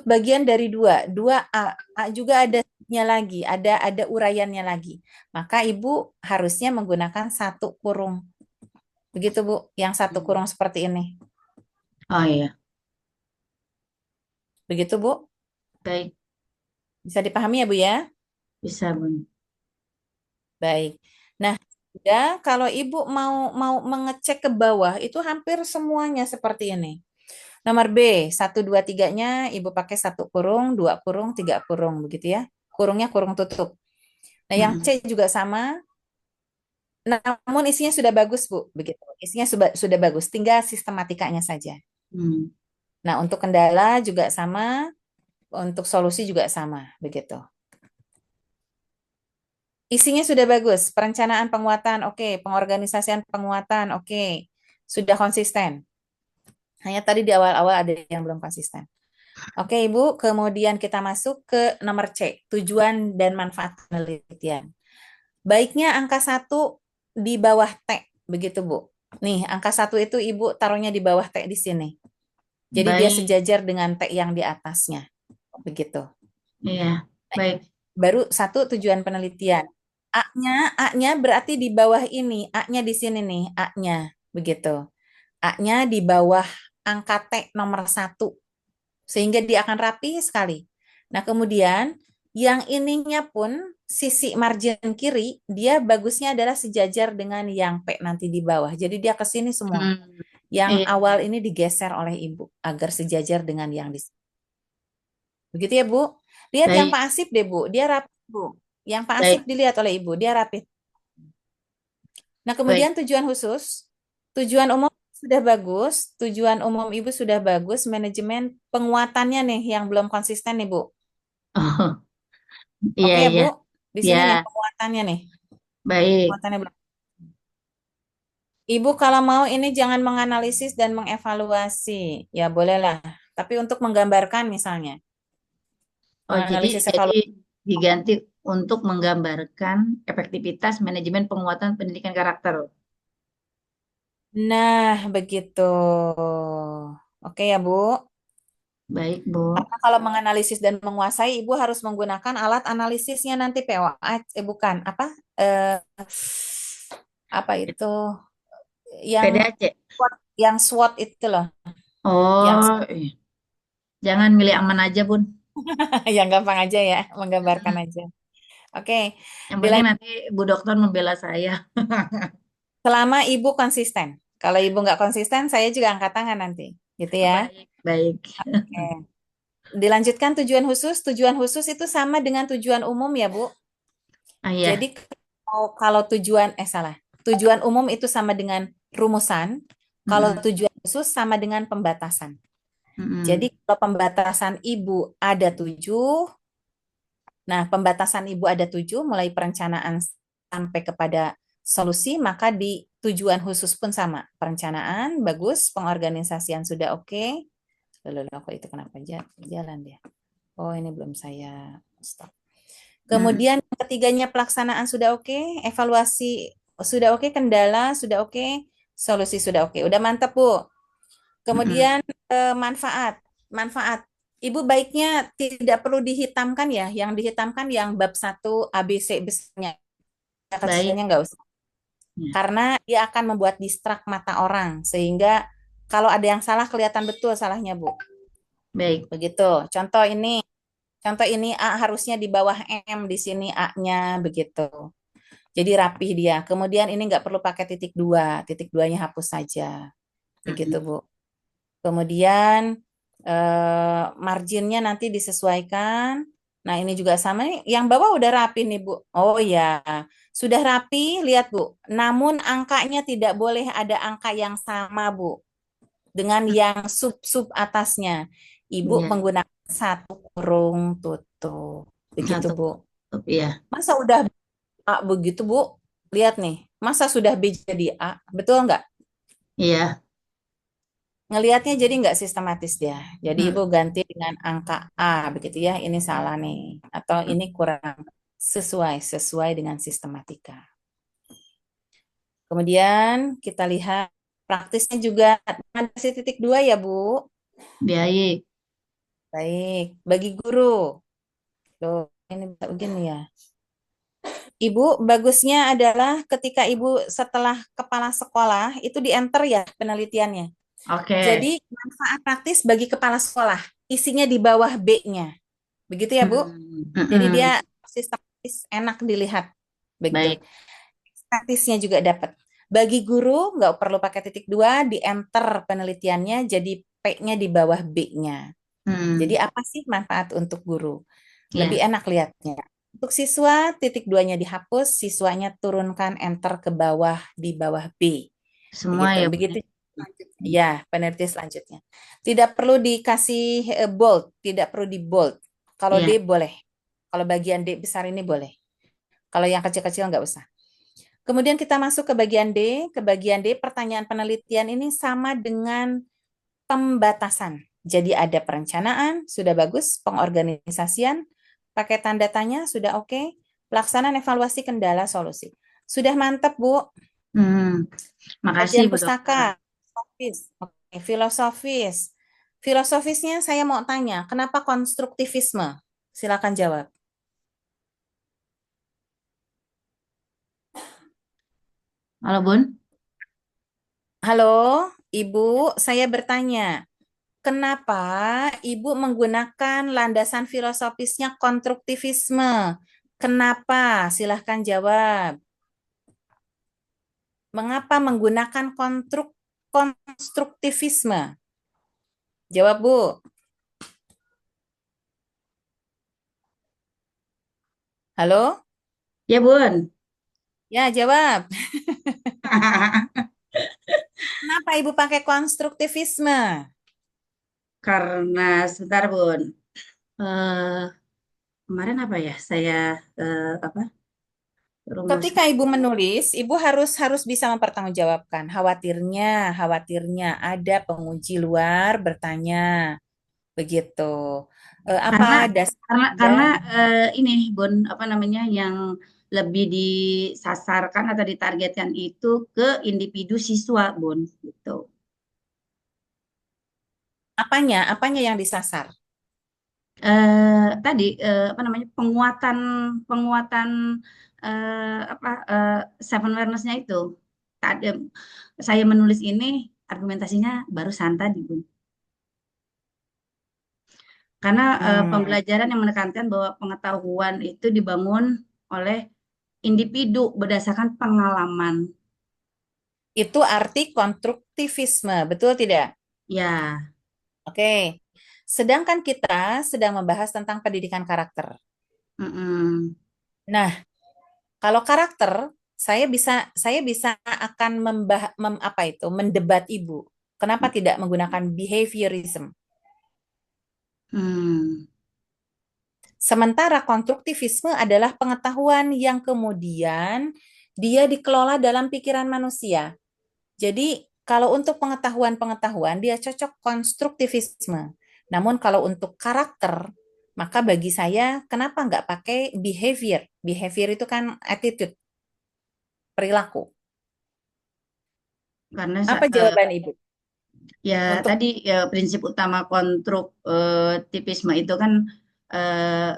bagian dari 2. 2A. A juga ada lagi, ada uraiannya lagi. Maka Ibu harusnya menggunakan satu kurung. Begitu Bu, yang satu kurung seperti ini. Oh iya, Begitu Bu? baik, Bisa dipahami ya Bu ya? bisa Bun. Baik. Nah, ya kalau Ibu mau mau mengecek ke bawah itu hampir semuanya seperti ini. Nomor B, 1, 2, 3-nya Ibu pakai satu kurung, 2 kurung, 3 kurung begitu ya. Kurungnya kurung tutup. Nah, yang C Mm-mm. juga sama, namun isinya sudah bagus Bu, begitu. Isinya sudah bagus, tinggal sistematikanya saja. Mm. Nah, untuk kendala juga sama, untuk solusi juga sama, begitu. Isinya sudah bagus, perencanaan penguatan oke, pengorganisasian penguatan oke, sudah konsisten. Hanya tadi di awal-awal ada yang belum konsisten. Oke, Ibu, kemudian kita masuk ke nomor C, tujuan dan manfaat penelitian. Baiknya angka 1 di bawah T, begitu Bu. Nih, angka 1 itu Ibu taruhnya di bawah T di sini. Jadi dia Baik, sejajar dengan T yang di atasnya, begitu. iya, baik. Baru 1 tujuan penelitian. A-nya, A-nya berarti di bawah ini, A-nya di sini nih, A-nya, begitu. A-nya di bawah angka T nomor 1, sehingga dia akan rapi sekali. Nah, kemudian yang ininya pun sisi margin kiri, dia bagusnya adalah sejajar dengan yang P nanti di bawah. Jadi dia ke sini semua. Hmm, Yang iya, awal iya, ini digeser oleh Ibu agar sejajar dengan yang di sini. Begitu ya, Bu. Lihat yang baik, Pak Asip deh, Bu. Dia rapi, Bu. Yang Pak Asip baik, dilihat oleh Ibu, dia rapi. Nah, baik. kemudian tujuan khusus, tujuan umum sudah bagus, tujuan umum Ibu sudah bagus, manajemen penguatannya nih yang belum konsisten nih, Bu. Oh, iya, Oke ya, iya, Bu. Di ya, sini nih penguatannya nih. baik. Penguatannya belum. Ibu kalau mau ini jangan menganalisis dan mengevaluasi. Ya, bolehlah. Tapi untuk menggambarkan misalnya, Oh, menganalisis jadi evaluasi. diganti untuk menggambarkan efektivitas manajemen penguatan pendidikan karakter. Nah, begitu. Oke ya, Bu. Baik, Bu. Karena kalau menganalisis dan menguasai, Ibu harus menggunakan alat analisisnya nanti POA, bukan apa? Eh, apa itu? Yang PDAC. SWOT, yang SWOT itu loh, yang Oh, iya. Jangan milih aman aja, Bun. yang gampang aja ya, menggambarkan Mm-mm. aja. Oke, Yang penting dilanjut. nanti Bu Dokter membela saya. Selama Ibu konsisten. Kalau Ibu nggak konsisten, saya juga angkat tangan nanti, gitu ya. Baik, baik. Oke. Dilanjutkan tujuan khusus. Tujuan khusus itu sama dengan tujuan umum ya, Bu. Ah Jadi iya. kalau tujuan, salah. Tujuan umum itu sama dengan rumusan. Kalau Mm-mm. tujuan khusus sama dengan pembatasan. Jadi Mm-mm. kalau pembatasan Ibu ada 7, nah pembatasan Ibu ada 7, mulai perencanaan sampai kepada solusi, maka di tujuan khusus pun sama. Perencanaan bagus, pengorganisasian sudah oke. Lalu kok itu kenapa jalan dia? Oh, ini belum saya stop. Mm-mm. Kemudian yang ketiganya pelaksanaan sudah oke, evaluasi sudah oke, kendala sudah oke, solusi sudah oke. Udah mantap, Bu. Mm-mm. Kemudian manfaat. Manfaat. Ibu baiknya tidak perlu dihitamkan ya. Yang dihitamkan yang bab 1 ABC besarnya. Baik. Kecilnya nggak usah. Ya. Karena dia akan membuat distrak mata orang. Sehingga kalau ada yang salah kelihatan betul salahnya, Bu. Baik. Begitu. Contoh ini A harusnya di bawah M, di sini A-nya begitu. Jadi rapih dia. Kemudian ini nggak perlu pakai titik duanya hapus saja. Begitu, Mm-mm. Bu. Kemudian marginnya nanti disesuaikan. Nah, ini juga sama nih. Yang bawah udah rapi nih, Bu. Oh ya, sudah rapi. Lihat, Bu. Namun angkanya tidak boleh ada angka yang sama, Bu. Dengan yang sub-sub atasnya. Ibu Iya, menggunakan satu kurung tutup. Begitu, satu Bu. kutub, iya. Masa udah A begitu, Bu? Lihat nih. Masa sudah B jadi A? Betul nggak? Iya. Ngelihatnya jadi nggak sistematis dia. Jadi ibu Mm. ganti dengan angka A begitu ya. Ini salah nih. Atau ini kurang sesuai dengan sistematika. Kemudian kita lihat praktisnya juga ada titik dua ya Bu. Baik. Baik. Bagi guru. Loh, ini bisa begini ya. Ibu, bagusnya adalah ketika ibu setelah kepala sekolah itu di enter ya penelitiannya. Oke. Jadi manfaat praktis bagi kepala sekolah. Isinya di bawah B-nya. Begitu ya, Bu? Mm. Jadi dia Mm-mm. sistematis, enak dilihat. Begitu. Baik. Statisnya juga dapat. Bagi guru, nggak perlu pakai titik dua, di enter penelitiannya, jadi P-nya di bawah B-nya. Jadi Hmm. apa sih manfaat untuk guru? Lebih Ya, enak lihatnya. Untuk siswa, titik duanya dihapus, siswanya turunkan enter ke bawah, di bawah B. semua Begitu. ya Bu. Begitu selanjutnya. Ya, peneliti selanjutnya. Tidak perlu dikasih bold, tidak perlu di bold. Kalau D Ya. boleh. Kalau bagian D besar ini boleh. Kalau yang kecil-kecil nggak usah. Kemudian kita masuk ke bagian D. Ke bagian D, pertanyaan penelitian ini sama dengan pembatasan. Jadi ada perencanaan, sudah bagus. Pengorganisasian, pakai tanda tanya, sudah oke. Pelaksanaan evaluasi kendala solusi. Sudah mantap, Bu. Hmm. Makasih Kajian Bu Dokter. pustaka, filosofis. Oke, filosofis. Filosofisnya saya mau tanya, kenapa konstruktivisme? Silakan jawab. Halo Bun. Halo, Ibu, saya bertanya, kenapa Ibu menggunakan landasan filosofisnya konstruktivisme? Kenapa? Silahkan jawab. Mengapa menggunakan konstruktivisme? Jawab, Bu. Halo? Ya Bun. Ya, jawab. Kenapa Ibu pakai konstruktivisme? Karena sebentar Bun. Eh, kemarin apa ya? Saya apa? Rumus. Ketika ibu menulis, ibu harus harus bisa mempertanggungjawabkan. Khawatirnya ada penguji luar bertanya begitu. Apa Karena dasar Anda? karena ini Bun, apa namanya, yang lebih disasarkan atau ditargetkan itu ke individu siswa Bun gitu. Apanya yang disasar? Tadi apa namanya, penguatan penguatan apa seven awareness-nya itu. Tadi saya menulis ini argumentasinya barusan tadi Bun. Karena Hmm, pembelajaran yang menekankan bahwa pengetahuan itu dibangun oleh individu berdasarkan pengalaman. itu arti konstruktivisme, betul tidak? Ya, Oke. Sedangkan kita sedang membahas tentang pendidikan karakter. mm-mm. Nah, kalau karakter, saya bisa akan apa itu, mendebat ibu. Kenapa tidak menggunakan behaviorism? Hmm. Sementara konstruktivisme adalah pengetahuan yang kemudian dia dikelola dalam pikiran manusia. Jadi kalau untuk pengetahuan-pengetahuan dia cocok konstruktivisme. Namun kalau untuk karakter, maka bagi saya kenapa nggak pakai behavior? Behavior itu kan attitude, perilaku. Karena Apa jawaban Ibu? ya Untuk tadi ya, prinsip utama konstruktivisme itu kan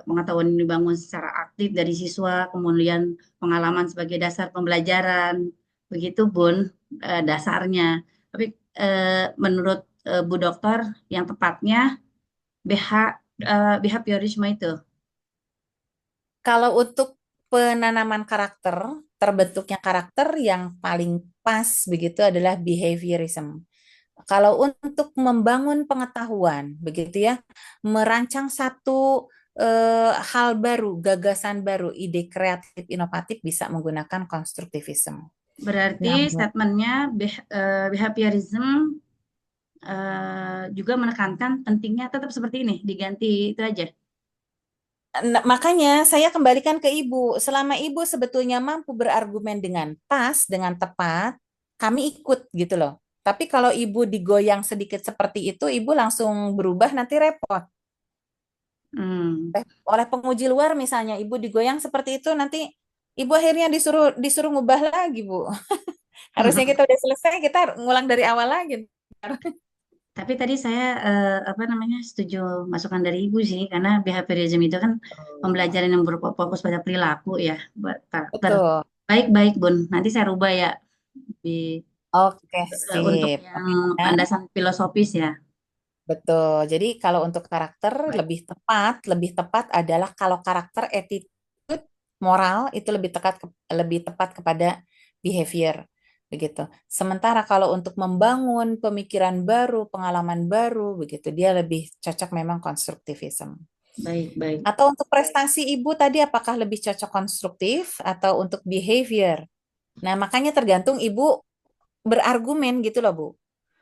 pengetahuan yang dibangun secara aktif dari siswa, kemudian pengalaman sebagai dasar pembelajaran, begitu Bun, dasarnya. Tapi menurut Bu Dokter yang tepatnya BH behaviorisme itu. Kalau untuk penanaman karakter, terbentuknya karakter yang paling pas begitu adalah behaviorism. Kalau untuk membangun pengetahuan, begitu ya, merancang satu hal baru, gagasan baru, ide kreatif, inovatif bisa menggunakan konstruktivisme. Berarti Namun, statementnya behaviorism juga menekankan pentingnya tetap seperti ini, diganti itu aja. makanya saya kembalikan ke ibu. Selama ibu sebetulnya mampu berargumen dengan pas, dengan tepat, kami ikut gitu loh. Tapi kalau ibu digoyang sedikit seperti itu, ibu langsung berubah nanti repot. Hmm. Oleh penguji luar misalnya, ibu digoyang seperti itu, nanti ibu akhirnya disuruh disuruh ngubah lagi, Bu. Harusnya kita udah selesai, kita ngulang dari awal lagi. Tapi tadi saya apa namanya setuju masukan dari Ibu sih, karena behaviorism itu kan pembelajaran yang berfokus pada perilaku ya, buat karakter. Betul. Baik, baik, Bun. Nanti saya rubah ya di Oke, untuk sip. yang Oke, ya. landasan filosofis ya. Betul. Jadi kalau untuk karakter lebih tepat adalah kalau karakter attitude moral itu lebih tepat kepada behavior begitu. Sementara kalau untuk membangun pemikiran baru, pengalaman baru begitu, dia lebih cocok memang konstruktivisme. Baik, baik. Atau untuk prestasi ibu tadi apakah lebih cocok konstruktif atau untuk behavior? Nah, makanya tergantung ibu berargumen gitu loh, Bu.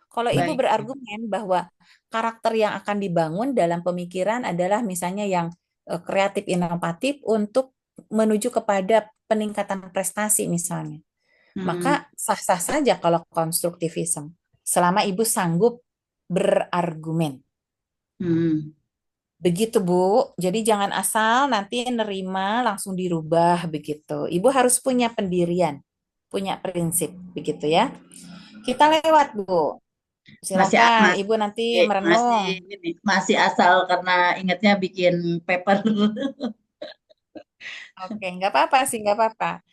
Kalau ibu Baik. berargumen bahwa karakter yang akan dibangun dalam pemikiran adalah misalnya yang kreatif inovatif untuk menuju kepada peningkatan prestasi misalnya, Hmm, maka sah-sah saja kalau konstruktivisme selama ibu sanggup berargumen. hmm, Begitu, Bu. Jadi jangan asal nanti nerima langsung dirubah begitu. Ibu harus punya pendirian, punya prinsip begitu ya. Kita lewat, Bu. masih Silakan, mas, Ibu nanti masih merenung. ini masih asal karena ingatnya bikin paper. Oke, nggak apa-apa sih, nggak apa-apa.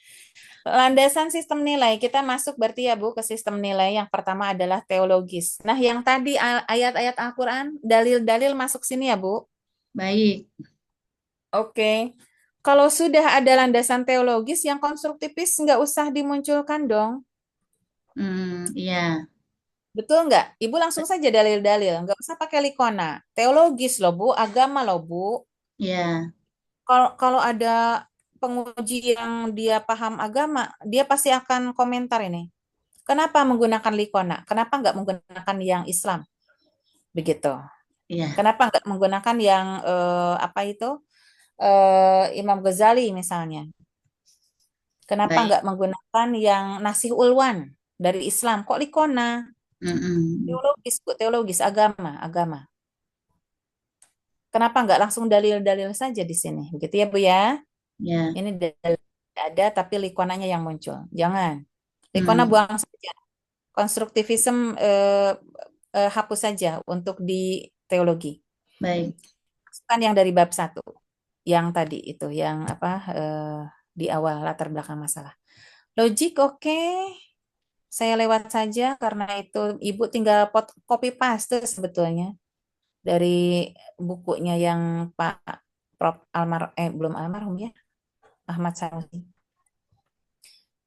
Landasan sistem nilai, kita masuk berarti ya Bu ke sistem nilai. Yang pertama adalah teologis. Nah, yang tadi ayat-ayat Al-Quran, dalil-dalil masuk sini ya Bu. Baik. Oke. Kalau sudah ada landasan teologis, yang konstruktivis nggak usah dimunculkan dong. Hmm, iya. Betul nggak? Ibu langsung saja dalil-dalil, nggak usah pakai likona. Teologis loh Bu, agama loh Bu. Iya. Kalau kalau ada penguji yang dia paham agama, dia pasti akan komentar ini. Kenapa menggunakan likona? Kenapa nggak menggunakan yang Islam? Begitu. Iya. Kenapa nggak menggunakan yang apa itu Imam Ghazali misalnya? Kenapa Baik. nggak menggunakan yang Nasih Ulwan dari Islam? Kok likona? Mm-mm. Teologis, Bu, teologis, agama, agama. Kenapa nggak langsung dalil-dalil saja di sini? Begitu ya, Bu ya. Ya. Ini dalil ada tapi likonanya yang muncul. Jangan. Likona Hmm. buang saja. Konstruktivisme hapus saja untuk di teologi. Baik. Kan yang dari bab satu, yang tadi itu, yang apa di awal latar belakang masalah. Logik oke, saya lewat saja karena itu ibu tinggal copy paste sebetulnya dari bukunya yang Pak Prof belum almarhum ya, Ahmad Sanusi.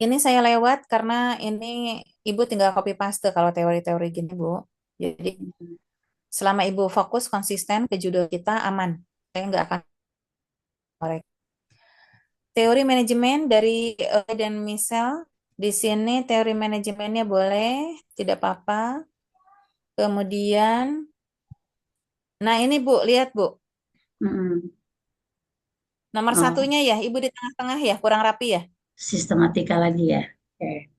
Ini saya lewat karena ini ibu tinggal copy paste kalau teori-teori gini Bu. Jadi selama ibu fokus konsisten ke judul kita aman. Saya nggak akan korek. Teori manajemen dari dan Michelle. Di sini teori manajemennya boleh, tidak apa-apa. Kemudian, nah ini Bu, lihat Bu. Mm-mm. Nomor Oh, satunya ya, Ibu di tengah-tengah ya, kurang rapi ya. sistematika lagi ya. Oke.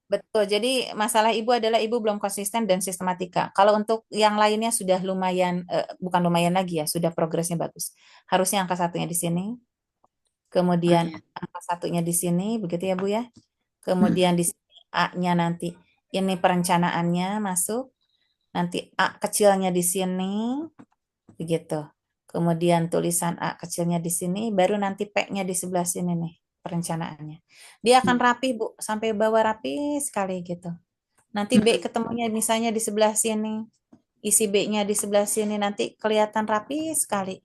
Betul, jadi masalah Ibu adalah Ibu belum konsisten dan sistematika. Kalau untuk yang lainnya sudah lumayan, bukan lumayan lagi ya, sudah progresnya bagus. Harusnya angka satunya di sini, Oh kemudian ya. angka satunya di sini, begitu ya Bu ya. Mm. Kemudian di sini A-nya nanti ini perencanaannya masuk, nanti A kecilnya di sini, begitu. Kemudian tulisan A kecilnya di sini, baru nanti P-nya di sebelah sini nih perencanaannya. Dia akan rapi Bu, sampai bawah rapi sekali gitu. Nanti B Mm-mm. ketemunya misalnya di sebelah sini. isi B-nya di sebelah sini nanti kelihatan rapi sekali.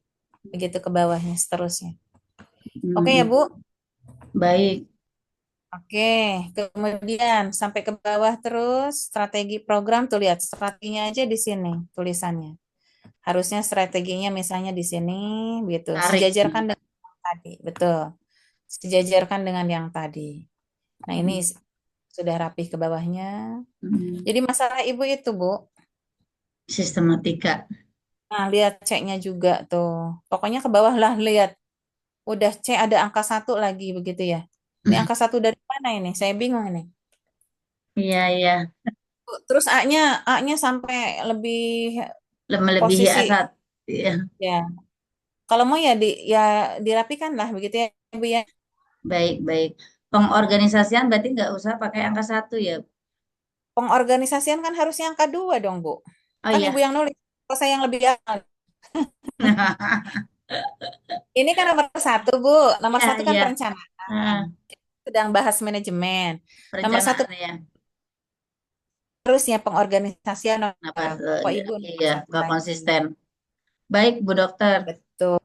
Begitu ke bawahnya seterusnya. Oke ya, Mm-mm. Bu? Baik. Oke, kemudian sampai ke bawah terus strategi program tuh lihat strateginya aja di sini tulisannya. Harusnya strateginya misalnya di sini gitu. Tarik. Sejajarkan dengan yang tadi, betul. Sejajarkan dengan yang tadi. Nah, ini sudah rapi ke bawahnya. Mm. Jadi masalah Ibu itu, Bu. Sistematika. Nah, lihat C-nya juga tuh. Pokoknya ke bawah lah lihat. Udah C ada angka satu lagi begitu ya. Ini angka satu dari mana ini? Saya bingung ini. Iya, iya. Terus A-nya sampai lebih Melebihi posisi A1. Iya. ya. Kalau mau ya ya dirapikan lah begitu ya, Bu ya. Baik, baik. Pengorganisasian berarti nggak usah pakai angka satu ya. Pengorganisasian kan harusnya angka dua dong, Bu. Oh Kan Ibu iya. yang nulis. Kok saya yang lebih awal? Ini kan nomor satu, Bu. Nomor Iya, satu kan iya. perencanaan. Ah, Sedang bahas manajemen. Nomor satu perencanaan ya. harusnya pengorganisasian. Kenapa tuh? Kok Ibu nomor Iya, satu nggak lagi? konsisten. Baik, Bu Dokter. Betul.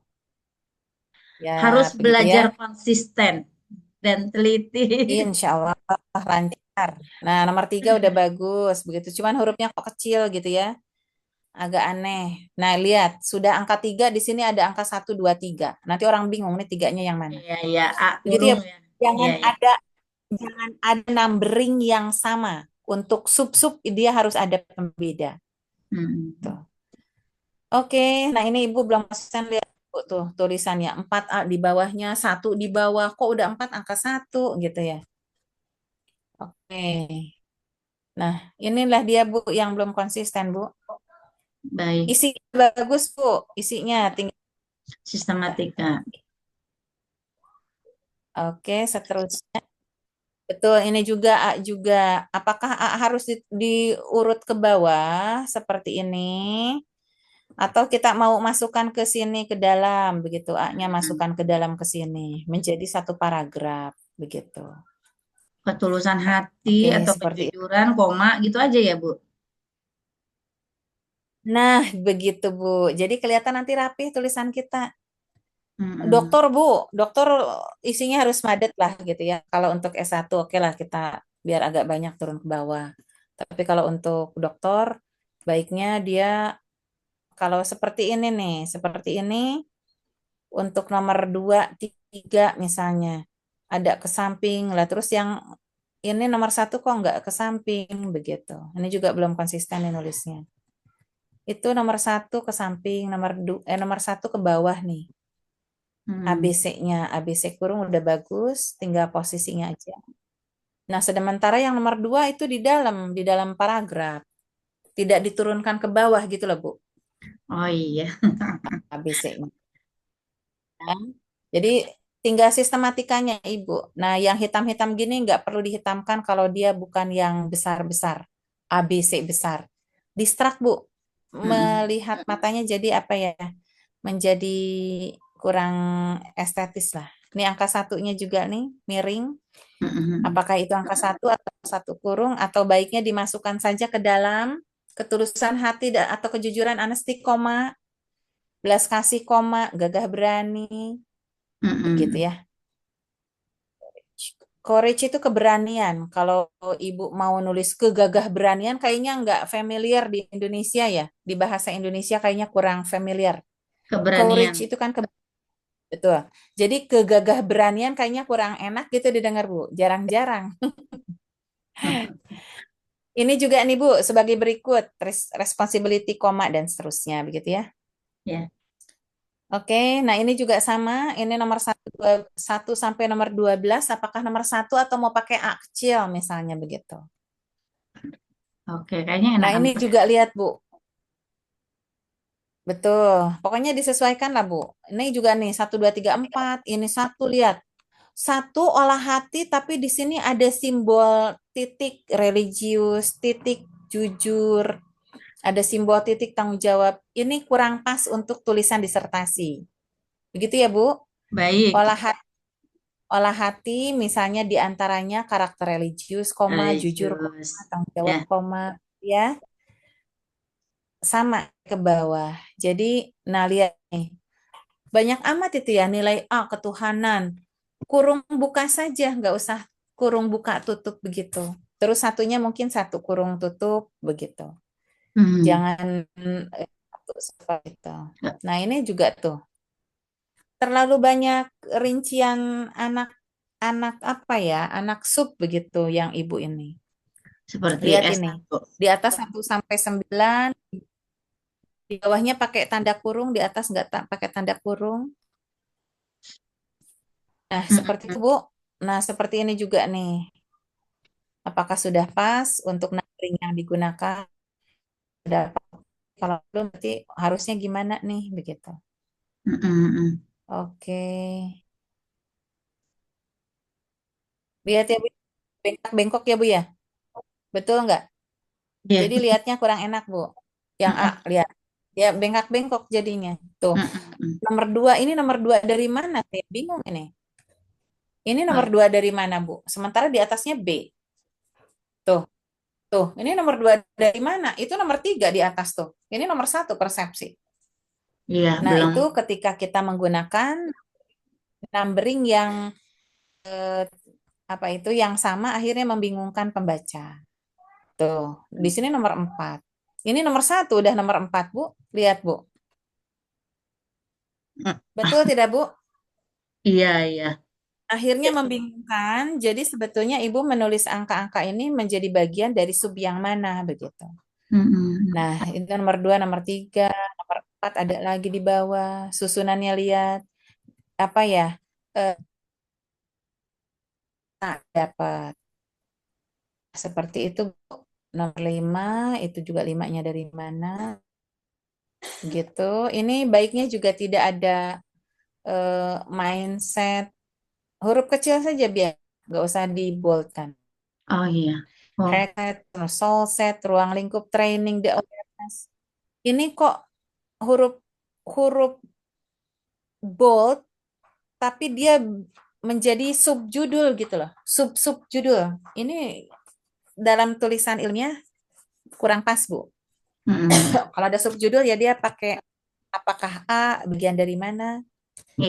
Ya, Harus begitu ya. belajar konsisten dan teliti. Insya Allah lancar. Nah, nomor tiga udah bagus. Begitu. Cuman hurufnya kok kecil gitu ya. Agak aneh. Nah, lihat. Sudah angka tiga. Di sini ada angka satu, dua, tiga. Nanti orang bingung nih tiganya yang mana. Iya, iya. A Begitu ya. kurung ya. Iya, Jangan iya. ada jangan ada numbering yang sama. Untuk sub-sub dia harus ada pembeda. Hmm. Tuh. Oke, nah ini Ibu belum konsisten lihat Bu, tuh tulisannya 4A di bawahnya, satu di bawah. Kok udah 4 angka satu gitu ya. Oke. Nah, inilah dia Bu yang belum konsisten Bu. Baik. Isi bagus Bu, isinya tinggal. Sistematika. Oke, seterusnya. Betul, ini juga A juga. Apakah A harus diurut ke bawah seperti ini? Atau kita mau masukkan ke sini ke dalam, begitu. A-nya Hmm. masukkan ke dalam ke sini. Menjadi satu paragraf, begitu. Ketulusan hati Oke, atau seperti itu. kejujuran, koma, gitu aja ya, Bu. Nah, begitu Bu. Jadi kelihatan nanti rapih tulisan kita. Hmm. Dokter Bu, dokter isinya harus padat lah gitu ya. Kalau untuk S1 oke lah kita biar agak banyak turun ke bawah. Tapi kalau untuk dokter baiknya dia kalau seperti ini nih, seperti ini untuk nomor 2, 3 misalnya ada ke samping lah. Terus yang ini nomor satu kok nggak ke samping begitu. Ini juga belum konsisten nih nulisnya. Itu nomor satu ke samping, nomor satu ke bawah nih. Hmm. ABC-nya, ABC kurung udah bagus, tinggal posisinya aja. Nah, sementara yang nomor 2 itu di dalam paragraf. Tidak diturunkan ke bawah gitu loh, Bu, Oh iya. ABC-nya. Jadi tinggal sistematikanya, Ibu. Nah, yang hitam-hitam gini nggak perlu dihitamkan kalau dia bukan yang besar-besar, ABC besar. Distrak, Bu. Hmm. Melihat matanya jadi apa ya? Menjadi kurang estetis lah. Ini angka satunya juga nih, miring. Hmm. Apakah itu angka satu atau satu kurung, atau baiknya dimasukkan saja ke dalam ketulusan hati atau kejujuran anesti koma, belas kasih koma, gagah berani, begitu Hmm. ya. Courage itu keberanian. Kalau ibu mau nulis kegagah beranian, kayaknya nggak familiar di Indonesia ya. Di bahasa Indonesia kayaknya kurang familiar. Courage Keberanian. itu kan betul. Jadi kegagah beranian kayaknya kurang enak gitu didengar Bu. Jarang-jarang. Ini juga nih Bu, sebagai berikut, responsibility, koma, dan seterusnya, begitu ya. Ya. Oke, nah ini juga sama, ini nomor satu sampai nomor 12, apakah nomor satu atau mau pakai A kecil misalnya begitu. Oke, kayaknya Nah enakan ini pakai juga A. lihat Bu, betul, pokoknya disesuaikan lah Bu. Ini juga nih, 1, 2, 3, 4, ini satu lihat. Satu olah hati, tapi di sini ada simbol titik religius, titik jujur, ada simbol titik tanggung jawab. Ini kurang pas untuk tulisan disertasi. Begitu ya, Bu? Baik. Olah hati, olah hati misalnya diantaranya karakter religius, koma, jujur, koma, Religius. tanggung jawab, Ya. koma, ya. sama ke bawah. Jadi, nah lihat nih, banyak amat itu ya nilai A ketuhanan. Kurung buka saja, nggak usah kurung buka tutup begitu. Terus satunya mungkin satu kurung tutup begitu. Hmm. Jangan seperti itu. Nah ini juga tuh terlalu banyak rincian anak apa ya, anak sub begitu yang ibu ini. Seperti Lihat s ini, satu. di atas 1 sampai 9, di bawahnya pakai tanda kurung, di atas nggak pakai tanda kurung. Nah, seperti Mm-mm. itu, Bu. Nah, seperti ini juga nih. Apakah sudah pas untuk numbering yang digunakan? Sudah pas. Kalau belum, berarti harusnya gimana nih? Begitu. Mm-mm. Oke. Lihat ya, Bu. Bengkok-bengkok ya, Bu ya? Betul nggak? Iya. Jadi lihatnya kurang enak, Bu. Yang A, Mm-mm. lihat. Ya, bengkak-bengkok jadinya. Tuh. Mm-mm. Nomor 2, ini nomor 2 dari mana? Saya bingung ini. Ini Ah, nomor 2 dari mana, Bu? Sementara di atasnya B. Tuh. Tuh, ini nomor 2 dari mana? Itu nomor 3 di atas tuh. Ini nomor 1 persepsi. iya, Nah, belum. itu ketika kita menggunakan numbering yang apa itu yang sama akhirnya membingungkan pembaca. Tuh, di sini nomor 4. Ini nomor 1 udah nomor 4, Bu. Lihat, Bu. Mm. Betul tidak, Bu? Iya, iya. Akhirnya membingungkan. Jadi sebetulnya Ibu menulis angka-angka ini menjadi bagian dari sub yang mana begitu. Mm-mm. Nah, itu nomor 2, nomor 3, nomor 4 ada lagi di bawah. Susunannya lihat apa ya? Eh, dapat seperti itu. Nomor 5 itu juga limanya dari mana? Gitu. Ini baiknya juga tidak ada mindset huruf kecil saja biar nggak usah diboldkan. Oh iya. Oh, Haircut, soul set, ruang lingkup training, the awareness. Ini kok huruf huruf bold tapi dia menjadi subjudul gitu loh. Sub-sub judul. Ini dalam tulisan ilmiah kurang pas, Bu. mm-mm. Kalau ada subjudul ya dia pakai apakah A bagian dari mana.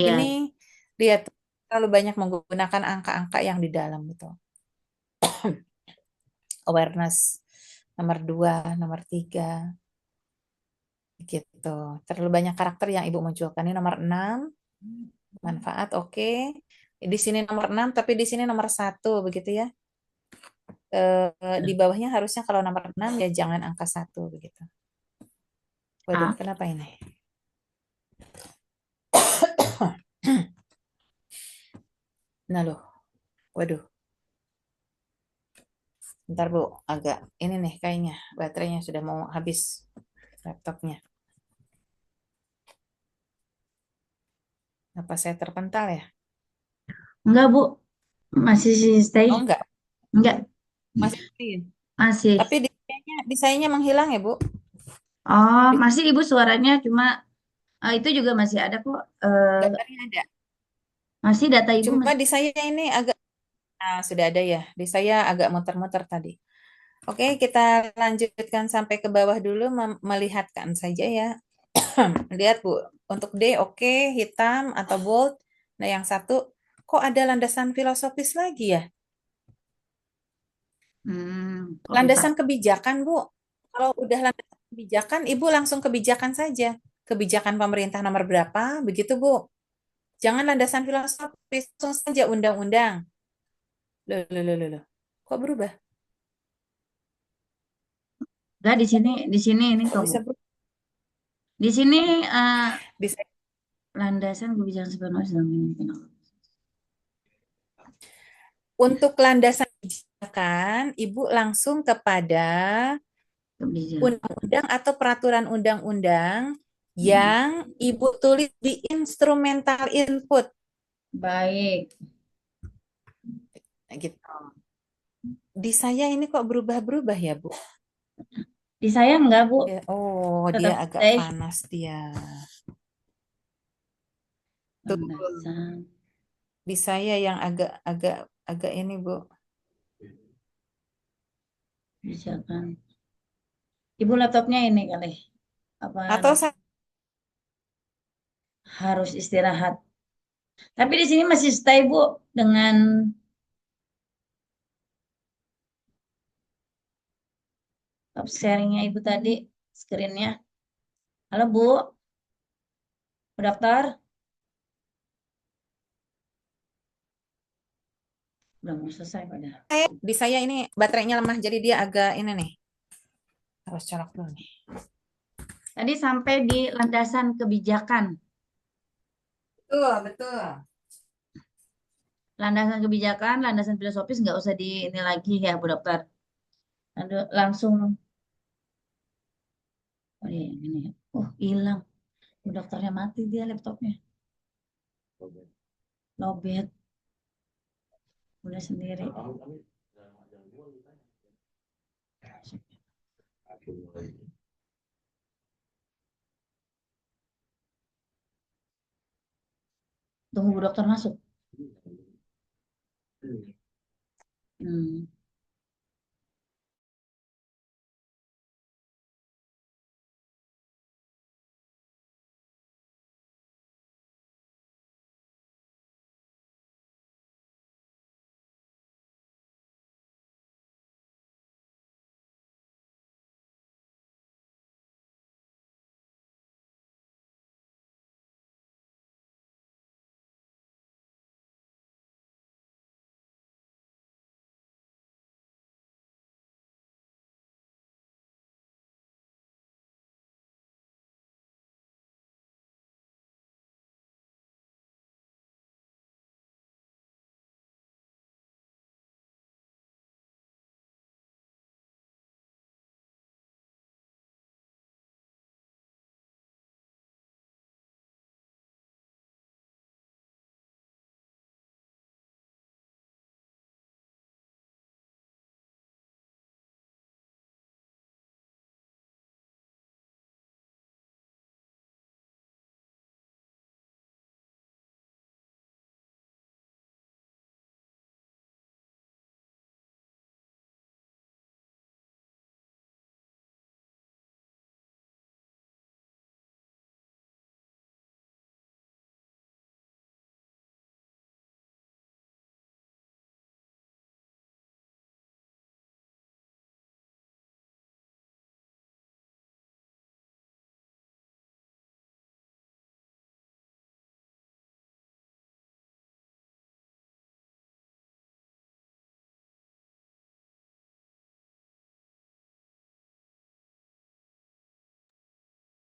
Ini Iya. lihat terlalu banyak menggunakan angka-angka yang di dalam gitu. Awareness nomor 2, nomor 3 gitu. Terlalu banyak karakter yang Ibu munculkan. Ini nomor 6, manfaat oke. Di sini nomor 6 tapi di sini nomor 1 begitu ya. Di bawahnya harusnya kalau nomor 6 ya jangan angka 1 begitu. Waduh, Ah, kenapa ini? Nah loh, waduh. Bentar Bu, agak ini nih kayaknya baterainya sudah mau habis laptopnya. Apa saya terpental ya? enggak, Bu. Masih stay. Oh enggak, Enggak. masih main. Masih. Tapi di sayanya menghilang ya Bu? Oh, Di masih Ibu suaranya cuma itu juga masih ada kok. gambarnya ada. Masih data Ibu Cuma masih. di saya ini agak, nah sudah ada ya. Di saya agak muter-muter tadi. Oke, kita lanjutkan sampai ke bawah dulu melihatkan saja ya. Lihat Bu, untuk D oke, hitam atau bold. Nah yang satu, kok ada landasan filosofis lagi ya? Kok bisa? Landasan kebijakan Bu. Kalau udah landasan kebijakan, Ibu langsung kebijakan saja. Kebijakan pemerintah nomor berapa, begitu Bu. Jangan landasan filosofis, langsung saja undang-undang. Loh, loh, loh, loh, loh. Kok berubah? Enggak di sini ini Kok kok Bu. bisa berubah? Di sini Bisa. landasan kebijakan sepenuhnya sedang memimpin Untuk landasan kebijakan, Ibu langsung kepada kebijakan. undang-undang atau peraturan undang-undang Mm. yang Ibu tulis di instrumental input. Baik. Nah, gitu. Di saya ini kok berubah-berubah ya, Bu? Di saya enggak, Bu. Oh, dia Tetap agak stay. panas dia. Tuh, Landasan di saya yang agak-agak agak ini, Bu. kebijakan. Ibu laptopnya ini kali. Apa Atau harus istirahat? Tapi di sini masih stay Bu dengan sharingnya Ibu tadi, screennya. Halo Bu, Bu Dokter, udah mau selesai padahal. di saya ini baterainya lemah, jadi dia agak ini nih. Harus colok dulu nih. Tadi sampai di landasan kebijakan. Betul, betul. Landasan kebijakan, landasan filosofis nggak usah di ini lagi ya Bu Dokter. Langsung, oh iya ini ya. Oh hilang, Bu Dokternya mati dia laptopnya. Lobet, udah sendiri. Tunggu Bu Dokter masuk. Hmm.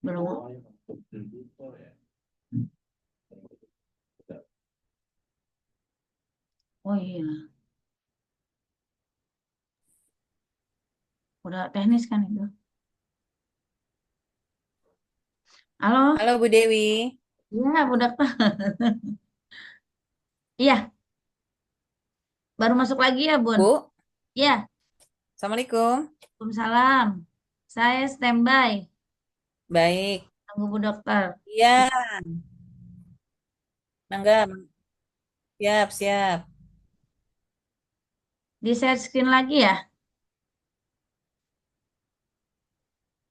Belum. Oh iya, udah teknis kan itu. Halo, Halo Bu Dewi. iya Bu Dokter. Iya, baru masuk lagi ya Bun. Bu, Iya, Assalamualaikum. Waalaikumsalam. Saya standby, Baik. tunggu Bu Dokter. Iya, Mangga. Siap, siap. Di share screen lagi ya.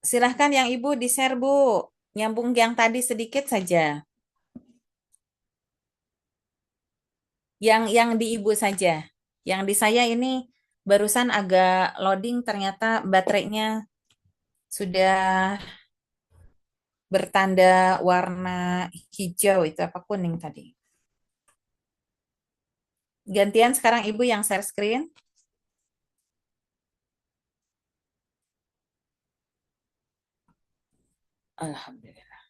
Silahkan yang Ibu di-share, Bu. Nyambung yang tadi sedikit saja. Yang di Ibu saja. Yang di saya ini barusan agak loading, ternyata baterainya sudah bertanda warna hijau, itu apa kuning tadi. Gantian sekarang Ibu yang share screen. Alhamdulillah.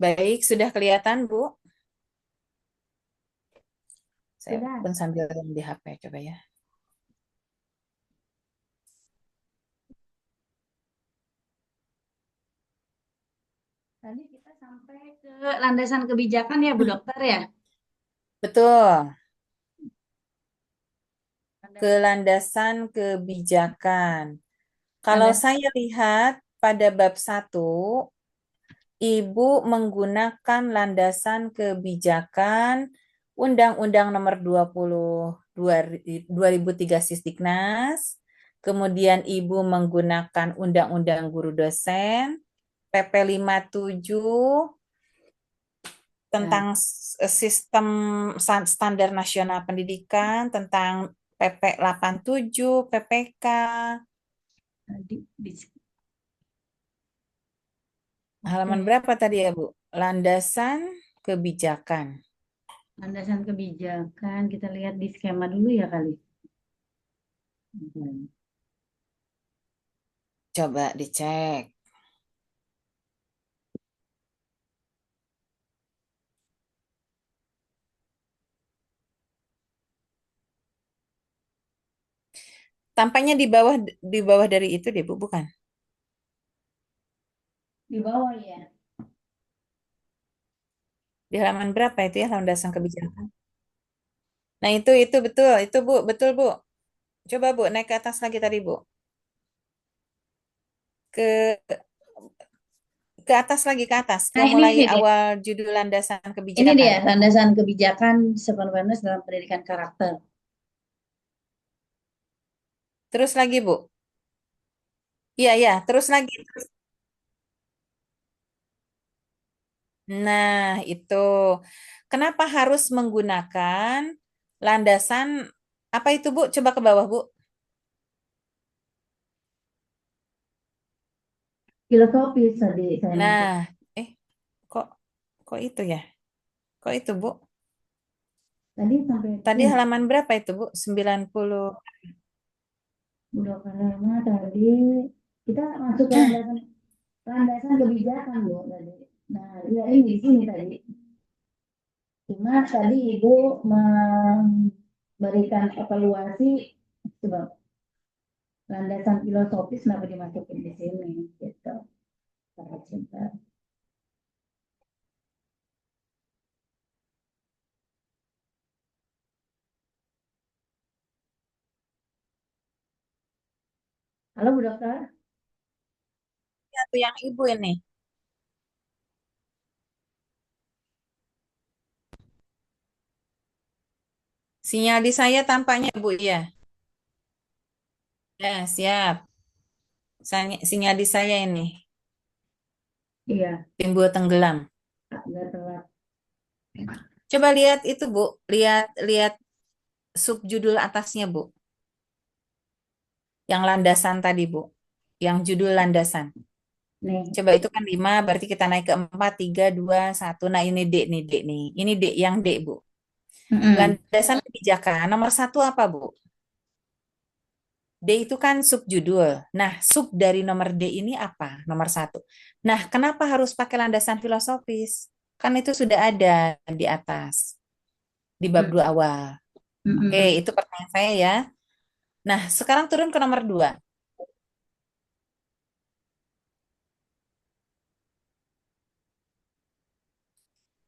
Baik, sudah kelihatan, Bu. Saya Sudah. pun sambil di HP, coba ya. Tadi kita sampai ke landasan kebijakan ya Bu Dokter ya. Betul, ke Landasan. landasan kebijakan. Kalau Landas saya lihat pada bab satu, Ibu menggunakan landasan kebijakan Undang-Undang Nomor 20 Sisdiknas, kemudian Ibu menggunakan Undang-Undang Guru Dosen, PP 57 ya, tentang sistem standar nasional pendidikan, tentang PP 87, PPK. di Halaman oke. berapa tadi ya, Bu? Landasan kebijakan. Landasan kebijakan kita lihat di skema dulu ya kali. Coba dicek. Tampaknya di bawah dari itu deh, Bu, bukan? Di bawah ya. Di halaman berapa itu ya landasan kebijakan? Nah, itu betul, itu Bu, betul Bu. Coba Bu naik ke atas lagi tadi, Bu. Ke ke atas lagi ke atas, ke Nah, mulai ini dia. awal judul landasan Ini kebijakan. dia landasan kebijakan sepenuhnya dalam pendidikan karakter. Terus lagi, Bu. Iya, iya, terus lagi. Nah, itu. Kenapa harus menggunakan landasan apa itu, Bu? Coba ke bawah, Bu. Filosofis tadi saya masuk. Nah, eh kok kok itu ya? Kok itu, Bu? Tadi sampai Tadi sini. halaman berapa itu, Bu? 90. Udah lama tadi kita masuk ke landasan landasan kebijakan bu tadi. Nah, ya ini di sini tadi. Cuma tadi ibu memberikan evaluasi sebab landasan filosofis kenapa dimasukin di sini gitu. Para cinta. Halo Bu Dokter. Satu yang Ibu ini. Sinyal di saya tampaknya, Bu, ya. Ya, siap. Sinyal di saya ini. Iya, Timbul tenggelam. agak telat. Coba lihat itu, Bu. Lihat lihat subjudul atasnya, Bu. Yang landasan tadi, Bu. Yang judul landasan. Nih, Coba itu kan 5, berarti kita naik ke 4, 3, 2, 1. Nah, ini D nih, D nih. Ini D, yang D, Bu. mm-mm. Landasan kebijakan nomor satu apa, Bu? D itu kan subjudul. Nah, sub dari nomor D ini apa? Nomor satu. Nah, kenapa harus pakai landasan filosofis? Kan itu sudah ada di atas, di bab 2 awal. Oke, Mm-mm. itu pertanyaan saya ya. Nah, sekarang turun ke nomor 2.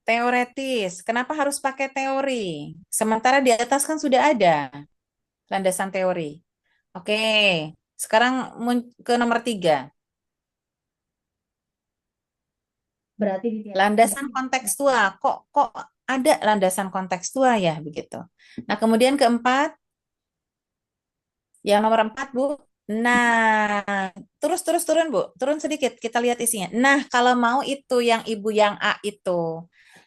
Teoretis. Kenapa harus pakai teori? Sementara di atas kan sudah ada landasan teori. Oke, sekarang ke nomor 3. Berarti di tiap Landasan kontekstual. Kok ada landasan kontekstual ya begitu. Nah, kemudian keempat, yang nomor 4, Bu. Nah, terus turun, Bu. Turun sedikit, kita lihat isinya. Nah, kalau mau itu yang Ibu yang A itu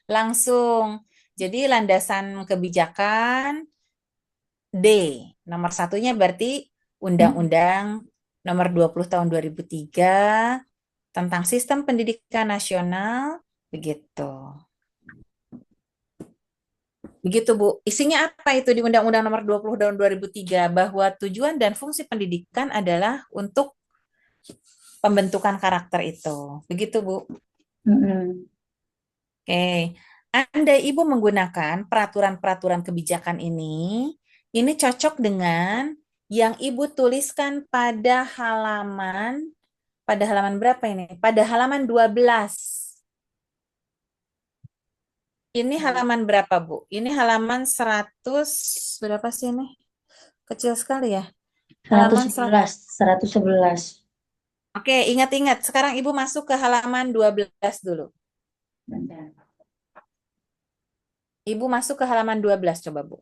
langsung. Jadi landasan kebijakan D. Nomor satunya berarti Undang-Undang Nomor 20 Tahun 2003 tentang Sistem Pendidikan Nasional begitu. Begitu, Bu. Isinya apa itu di Undang-Undang Nomor 20 Tahun 2003 bahwa tujuan dan fungsi pendidikan adalah untuk pembentukan karakter itu. Begitu, Bu. Mm-mm. Oke. Andai Ibu menggunakan peraturan-peraturan kebijakan ini cocok dengan yang Ibu tuliskan pada halaman berapa ini? Pada halaman 12. Ini halaman berapa, Bu? Ini halaman 100 berapa sih ini? Kecil sekali ya. Halaman 100. 111, 111. Oke, ingat-ingat. Sekarang Ibu masuk ke halaman 12 dulu. Bentar. Ibu masuk ke halaman 12 coba, Bu.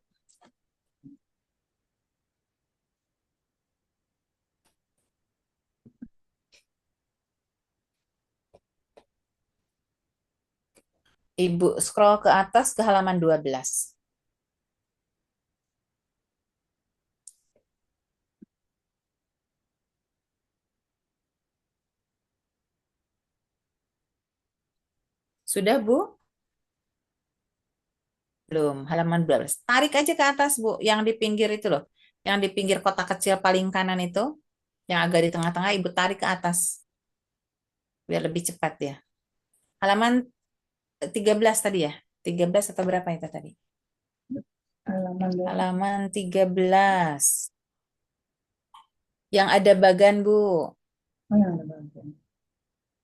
Ibu scroll ke atas ke halaman 12. Sudah, Bu? Belum, halaman 12. Tarik aja ke atas, Bu. Yang di pinggir itu loh. Yang di pinggir kotak kecil paling kanan itu. Yang agak di tengah-tengah, Ibu tarik ke atas. Biar lebih cepat ya. Halaman 13 tadi ya? 13 atau berapa itu tadi? Halaman berapa? Halaman 13. Yang ada bagan, Bu. Oh, yang ada bagian.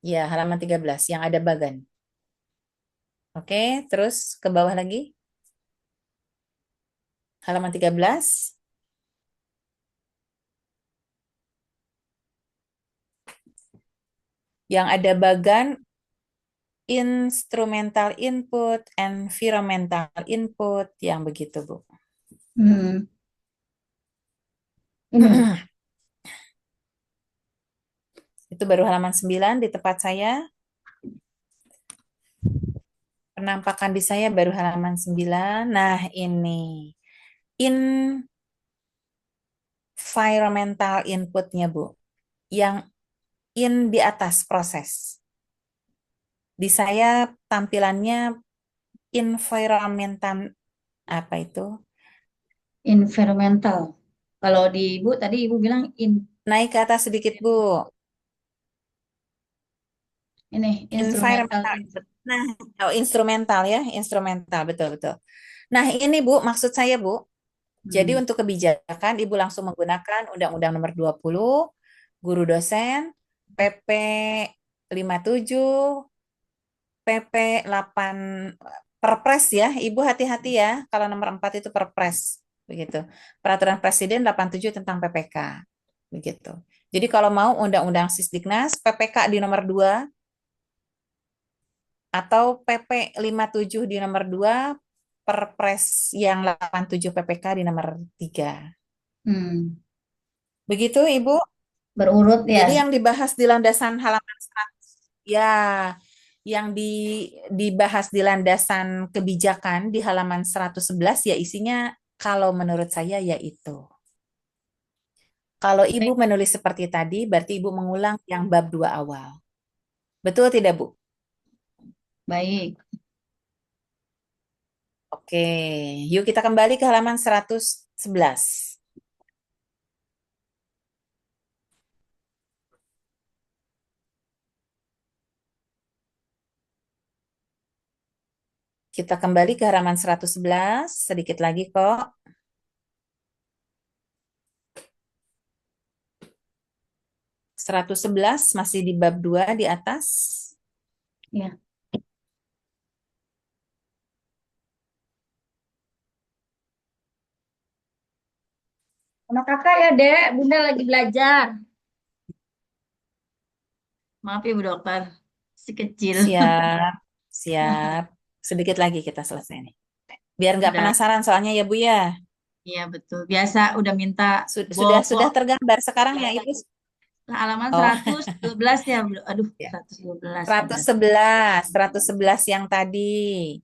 Ya, halaman 13. Yang ada bagan. Oke, terus ke bawah lagi. Halaman 13. Yang ada bagan instrumental input, environmental input, yang begitu, Bu. Hmm, ini. Itu baru halaman 9 di tempat saya. Penampakan di saya baru halaman 9. Nah, ini environmental inputnya, Bu. Yang di atas proses. Di saya tampilannya environmental apa itu? Environmental. Kalau di Ibu tadi Ibu bilang Naik ke atas sedikit, Bu. ini instrumental Environmental. input. Nah, oh, instrumental ya, instrumental, betul betul. Nah, ini Bu, maksud saya Bu, jadi Hmm. untuk kebijakan Ibu langsung menggunakan Undang-Undang Nomor 20, Guru Dosen, PP 57, PP 8, Perpres ya. Ibu hati-hati ya, kalau nomor 4 itu Perpres, begitu. Peraturan Presiden 87 tentang PPK, begitu. Jadi kalau mau Undang-Undang Sisdiknas, PPK di nomor 2 atau PP 57 di nomor 2, Perpres yang 87 PPK di nomor 3. Hmm. Begitu, Ibu. Berurut Jadi ya. yang dibahas di landasan halaman 100, ya, yang dibahas di landasan kebijakan di halaman 111 ya isinya kalau menurut saya ya itu. Kalau Ibu Baik. menulis seperti tadi, berarti Ibu mengulang yang bab 2 awal. Betul tidak, Bu? Baik. Oke, yuk kita kembali ke halaman 111. Kita kembali ke halaman 111, sedikit lagi kok. 111 masih di bab 2 di atas. Ya. Sama kakak ya, Dek. Bunda lagi belajar. Maaf ya, Bu Dokter. Si kecil. Siap, siap. Sedikit lagi kita selesai nih. Biar nggak Udah. penasaran soalnya ya Bu ya. Iya, betul. Biasa udah minta Sudah bokok. tergambar sekarang ya Ibu. Halaman Oh, 112 ya. Aduh, ya. 112 111, benar. 111 yang tadi.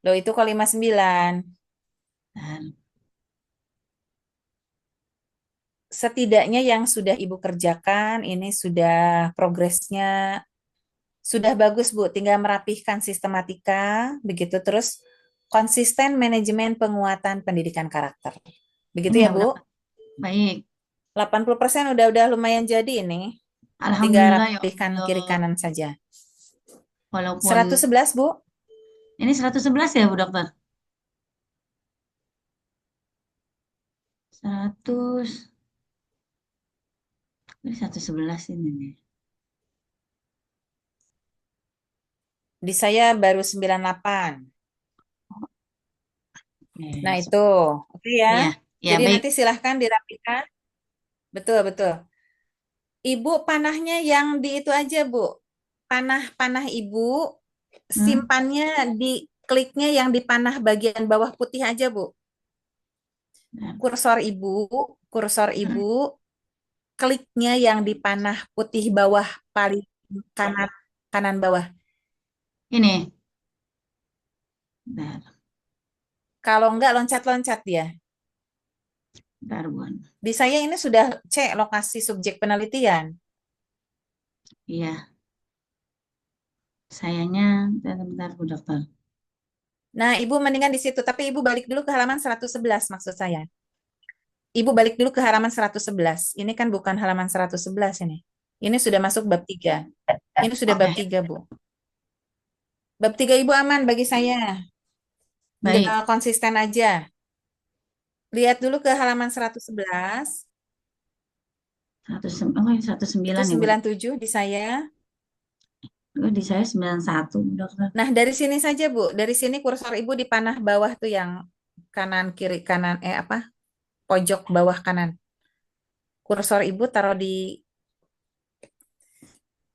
Loh itu kok 59. Dan Setidaknya yang sudah Ibu kerjakan ini sudah progresnya sudah bagus, Bu. Tinggal merapihkan sistematika, begitu terus konsisten manajemen penguatan pendidikan karakter. Begitu ya ya, udah Bu? baik. 80% udah lumayan jadi ini. Tinggal Alhamdulillah ya rapihkan kiri Allah. kanan saja. Walaupun 111, Bu. ini 111 ya, Bu Dokter. 100 ini 111 ini nih. Di saya baru 98. Nah, Oke, itu. Oke ya. iya, ya Jadi baik. nanti silahkan dirapikan. Betul, betul. Ibu panahnya yang di itu aja, Bu. Panah-panah Ibu Hmm? simpannya di kliknya yang di panah bagian bawah putih aja, Bu. Bentar. Kursor Ibu, kursor Ibu, Hmm. kliknya yang di panah putih bawah paling kanan kanan bawah. Ini. Bentar. Kalau enggak loncat-loncat dia. Bentar, Bun. Di saya ini sudah C lokasi subjek penelitian. Iya. Sayangnya, bentar, Bu Dokter. Nah, Ibu mendingan di situ, tapi Ibu balik dulu ke halaman 111 maksud saya. Ibu balik dulu ke halaman 111. Ini kan bukan halaman 111 ini. Ini sudah masuk bab 3. Ini sudah bab Oke. 3, Bu. Bab 3 Ibu aman bagi saya. Baik. Nggak konsisten aja. Lihat dulu ke halaman 111. Oh, ini satu Itu sembilan ya, Bu Dokter. 97 di saya. Oh, di saya 91, Bu Dokter. Nah, dari sini saja, Bu. Dari sini kursor Ibu di panah bawah tuh yang kanan, kiri, kanan, apa? Pojok bawah kanan. Kursor Ibu taruh di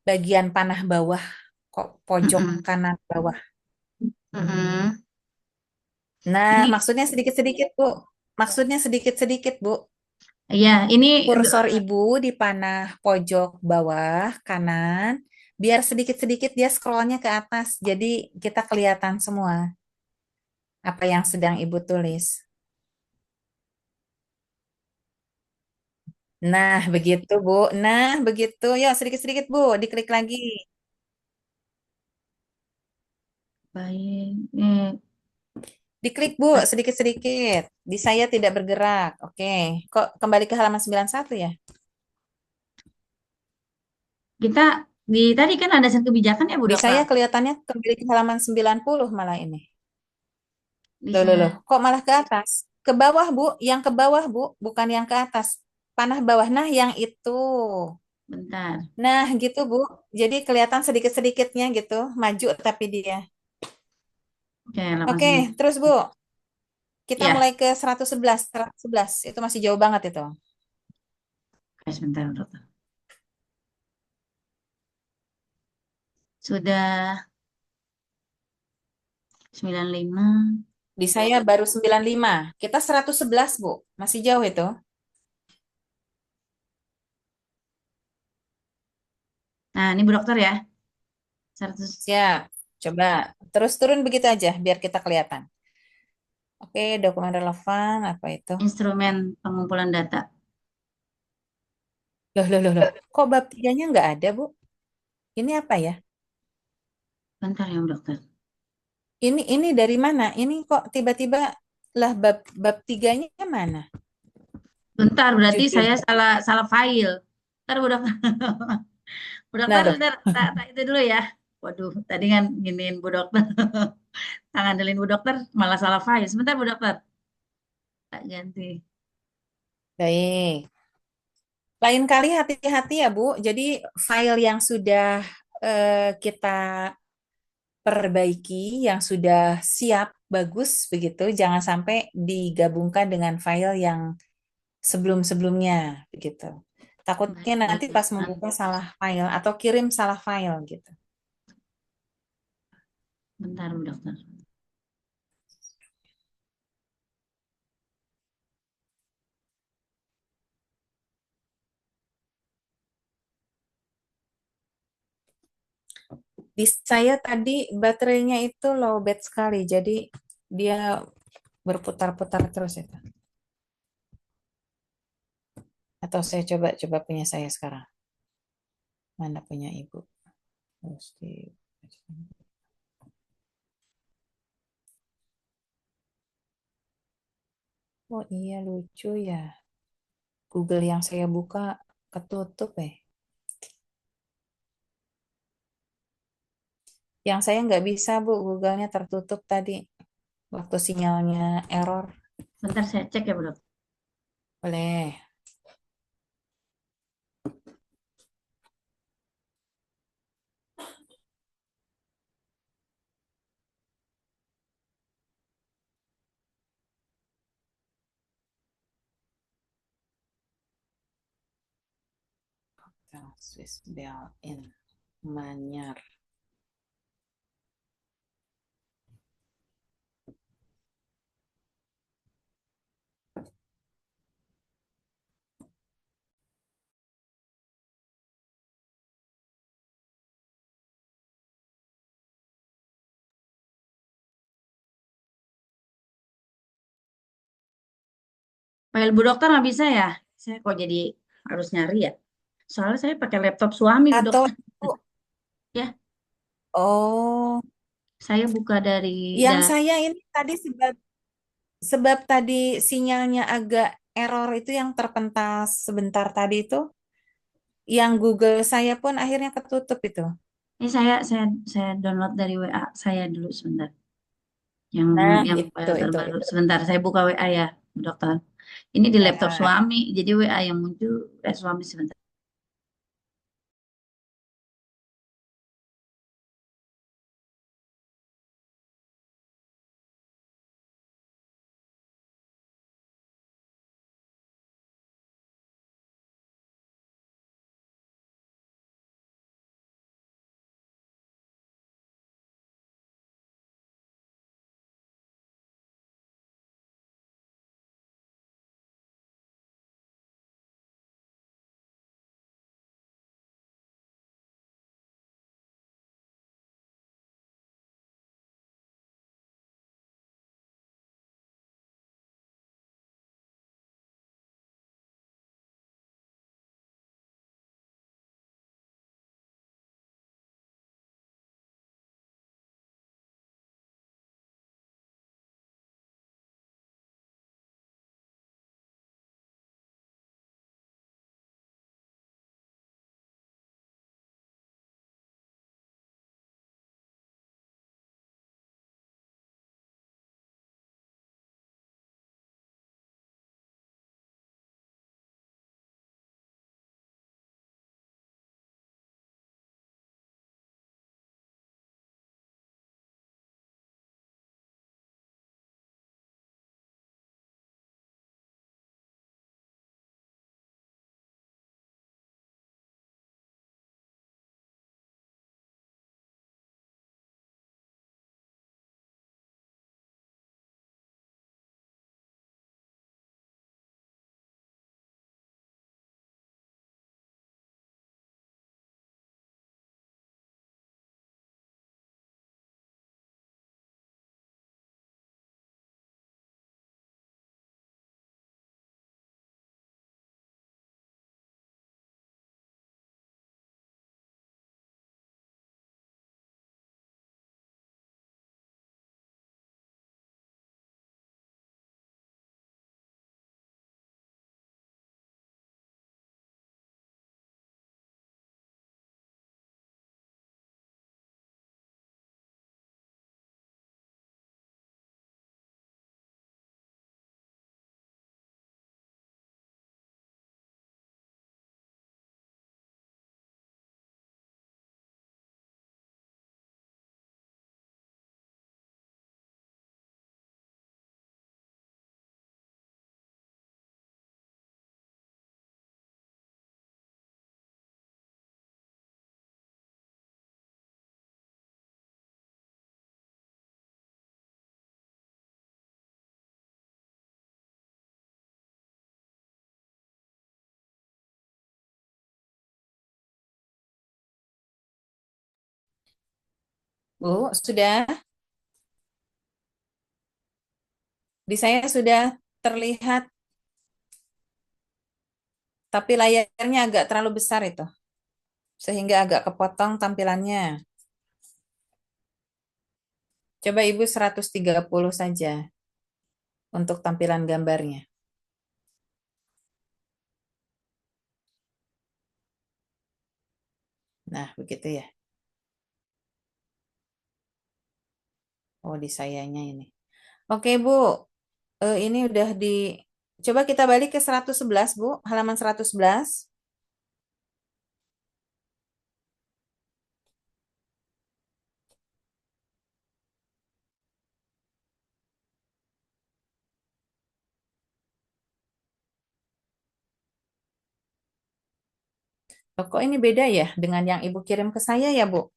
bagian panah bawah, kok pojok Mm-mm. kanan bawah. Mm-mm. Nah, Ini, maksudnya sedikit-sedikit, Bu. Maksudnya sedikit-sedikit, Bu. ya, ini Kursor Ibu di panah pojok bawah kanan, biar sedikit-sedikit dia scrollnya ke atas. Jadi kita kelihatan semua apa yang sedang Ibu tulis. Nah, begitu, Bu. Nah, begitu. Yuk, sedikit-sedikit, Bu. Diklik lagi. baik. Ini, Diklik, Bu, sedikit-sedikit. Di saya tidak bergerak. Oke. Kok kembali ke halaman 91 ya? kita di tadi kan ada dasar kebijakan ya, Bu Di Dokter. saya kelihatannya kembali ke halaman 90 malah ini. Di Loh. saya Kok malah ke atas? Ke bawah, Bu. Yang ke bawah, Bu. Bukan yang ke atas. Panah bawah. Nah, yang itu. bentar. Nah, gitu, Bu. Jadi kelihatan sedikit-sedikitnya gitu. Maju tapi dia. Oke, Oke, 89. terus, Bu. Kita Ya, mulai ke 111. 111. Itu masih jauh banget itu. oke, sebentar, Bu Dokter. Sudah 95. Di saya baru 95. Kita 111, Bu. Masih jauh itu. Nah, ini Bu Dokter ya. 100 Siap. Coba. Terus turun begitu aja biar kita kelihatan. Oke, dokumen relevan. Apa itu? instrumen pengumpulan data. Loh. Kok bab tiganya nggak ada, Bu? Ini apa ya? Bentar ya, Bu Dokter. Ini dari mana? Ini kok tiba-tiba lah bab tiganya mana? Bentar, berarti Judul. saya salah salah file. Bentar, Bu Dokter. Bu Dokter, Nah, bentar, tak itu dulu ya. Waduh, tadi kan giniin Bu Dokter. Tangan ngandelin Bu Dokter, malah salah file. Sebentar, Bu Dokter. Tak ganti. baik. Lain kali hati-hati ya, Bu. Jadi file yang sudah kita perbaiki, yang sudah siap, bagus begitu, jangan sampai digabungkan dengan file yang sebelum-sebelumnya begitu. Takutnya Baik, baik, nanti Bu pas Dokter. membuka salah file atau kirim salah file gitu. Bentar, Bu Dokter. Di saya tadi baterainya itu low bat sekali, jadi dia berputar-putar terus itu. Atau saya coba punya saya sekarang. Mana punya ibu? Mesti. Oh iya lucu ya. Google yang saya buka ketutup ya. Yang saya nggak bisa Bu, Google-nya tertutup tadi waktu sinyalnya error. Bentar saya cek ya, Bu Dokter. Boleh. Swiss Bell in Manyar. File Bu Dokter nggak bisa ya? Saya kok jadi harus nyari ya? Soalnya saya pakai laptop suami Bu Atau Dokter. Ya, oh, saya buka yang dari saya ini tadi sebab sebab tadi sinyalnya agak error itu yang terpentas sebentar tadi itu, yang Google saya pun akhirnya ketutup itu. ini saya download dari WA saya dulu sebentar. Yang Nah, yang itu file itu terbaru. itu. Sebentar, saya buka WA ya, Bu Dokter. Ini di laptop Ya. suami, jadi WA yang muncul suami sebentar. Bu, sudah di saya sudah terlihat, tapi layarnya agak terlalu besar itu, sehingga agak kepotong tampilannya. Coba Ibu 130 saja untuk tampilan gambarnya. Nah, begitu ya. Oh, di sayanya ini. Oke, Bu. Ini udah di... Coba kita balik ke 111, Bu. Halaman 111. Oh, kok ini beda ya dengan yang Ibu kirim ke saya ya, Bu?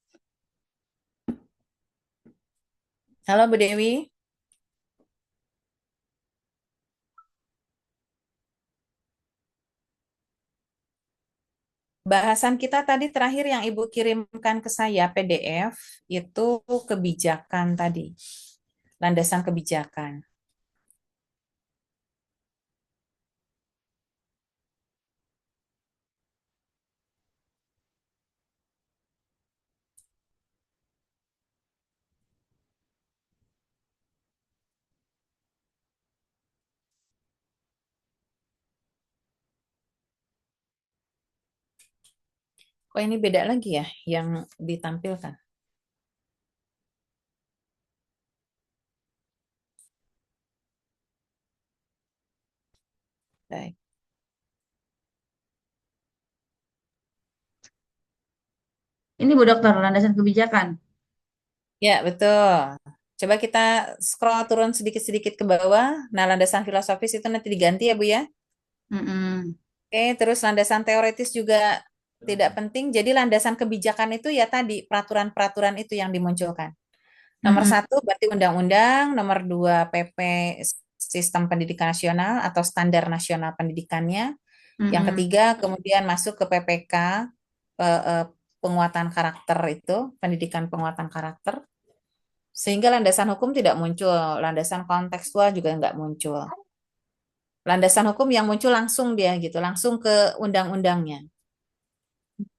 Halo, Bu Dewi. Bahasan kita tadi terakhir yang Ibu kirimkan ke saya PDF itu kebijakan tadi, landasan kebijakan. Kok ini beda lagi ya yang ditampilkan? Baik. Ini Bu Dokter, landasan kebijakan. Ya, betul. Coba kita scroll turun sedikit-sedikit ke bawah. Nah, landasan filosofis itu nanti diganti ya, Bu ya. Mm-mm. Oke, terus landasan teoritis juga tidak penting. Jadi landasan kebijakan itu ya tadi peraturan-peraturan itu yang dimunculkan. Nomor Mm-mm. satu berarti undang-undang, nomor dua PP Sistem Pendidikan Nasional atau Standar Nasional Pendidikannya. Yang Mm-mm. ketiga kemudian masuk ke PPK pe- eh, penguatan karakter itu, pendidikan penguatan karakter. Sehingga landasan hukum tidak muncul, landasan kontekstual juga nggak muncul. Landasan hukum yang muncul langsung dia gitu, langsung ke undang-undangnya.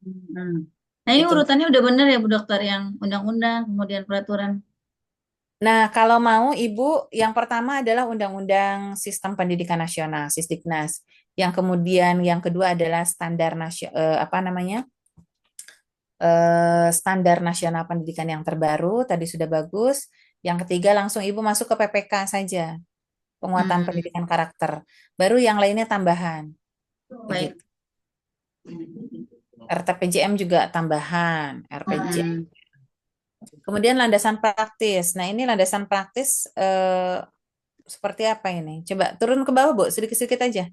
Mm-mm. Nah, ini Itu. urutannya udah bener ya Bu Dokter, yang undang-undang, kemudian peraturan. Nah, kalau mau Ibu, yang pertama adalah Undang-Undang Sistem Pendidikan Nasional, Sisdiknas. Yang kemudian yang kedua adalah standar apa namanya? Standar Nasional Pendidikan yang terbaru, tadi sudah bagus. Yang ketiga langsung Ibu masuk ke PPK saja, penguatan Hmm, pendidikan karakter. Baru yang lainnya tambahan, baik. begitu. RTPJM juga tambahan, RPG. Hmm. Kemudian landasan praktis. Nah, ini landasan praktis seperti apa ini? Coba turun ke bawah, Bu, sedikit-sedikit aja.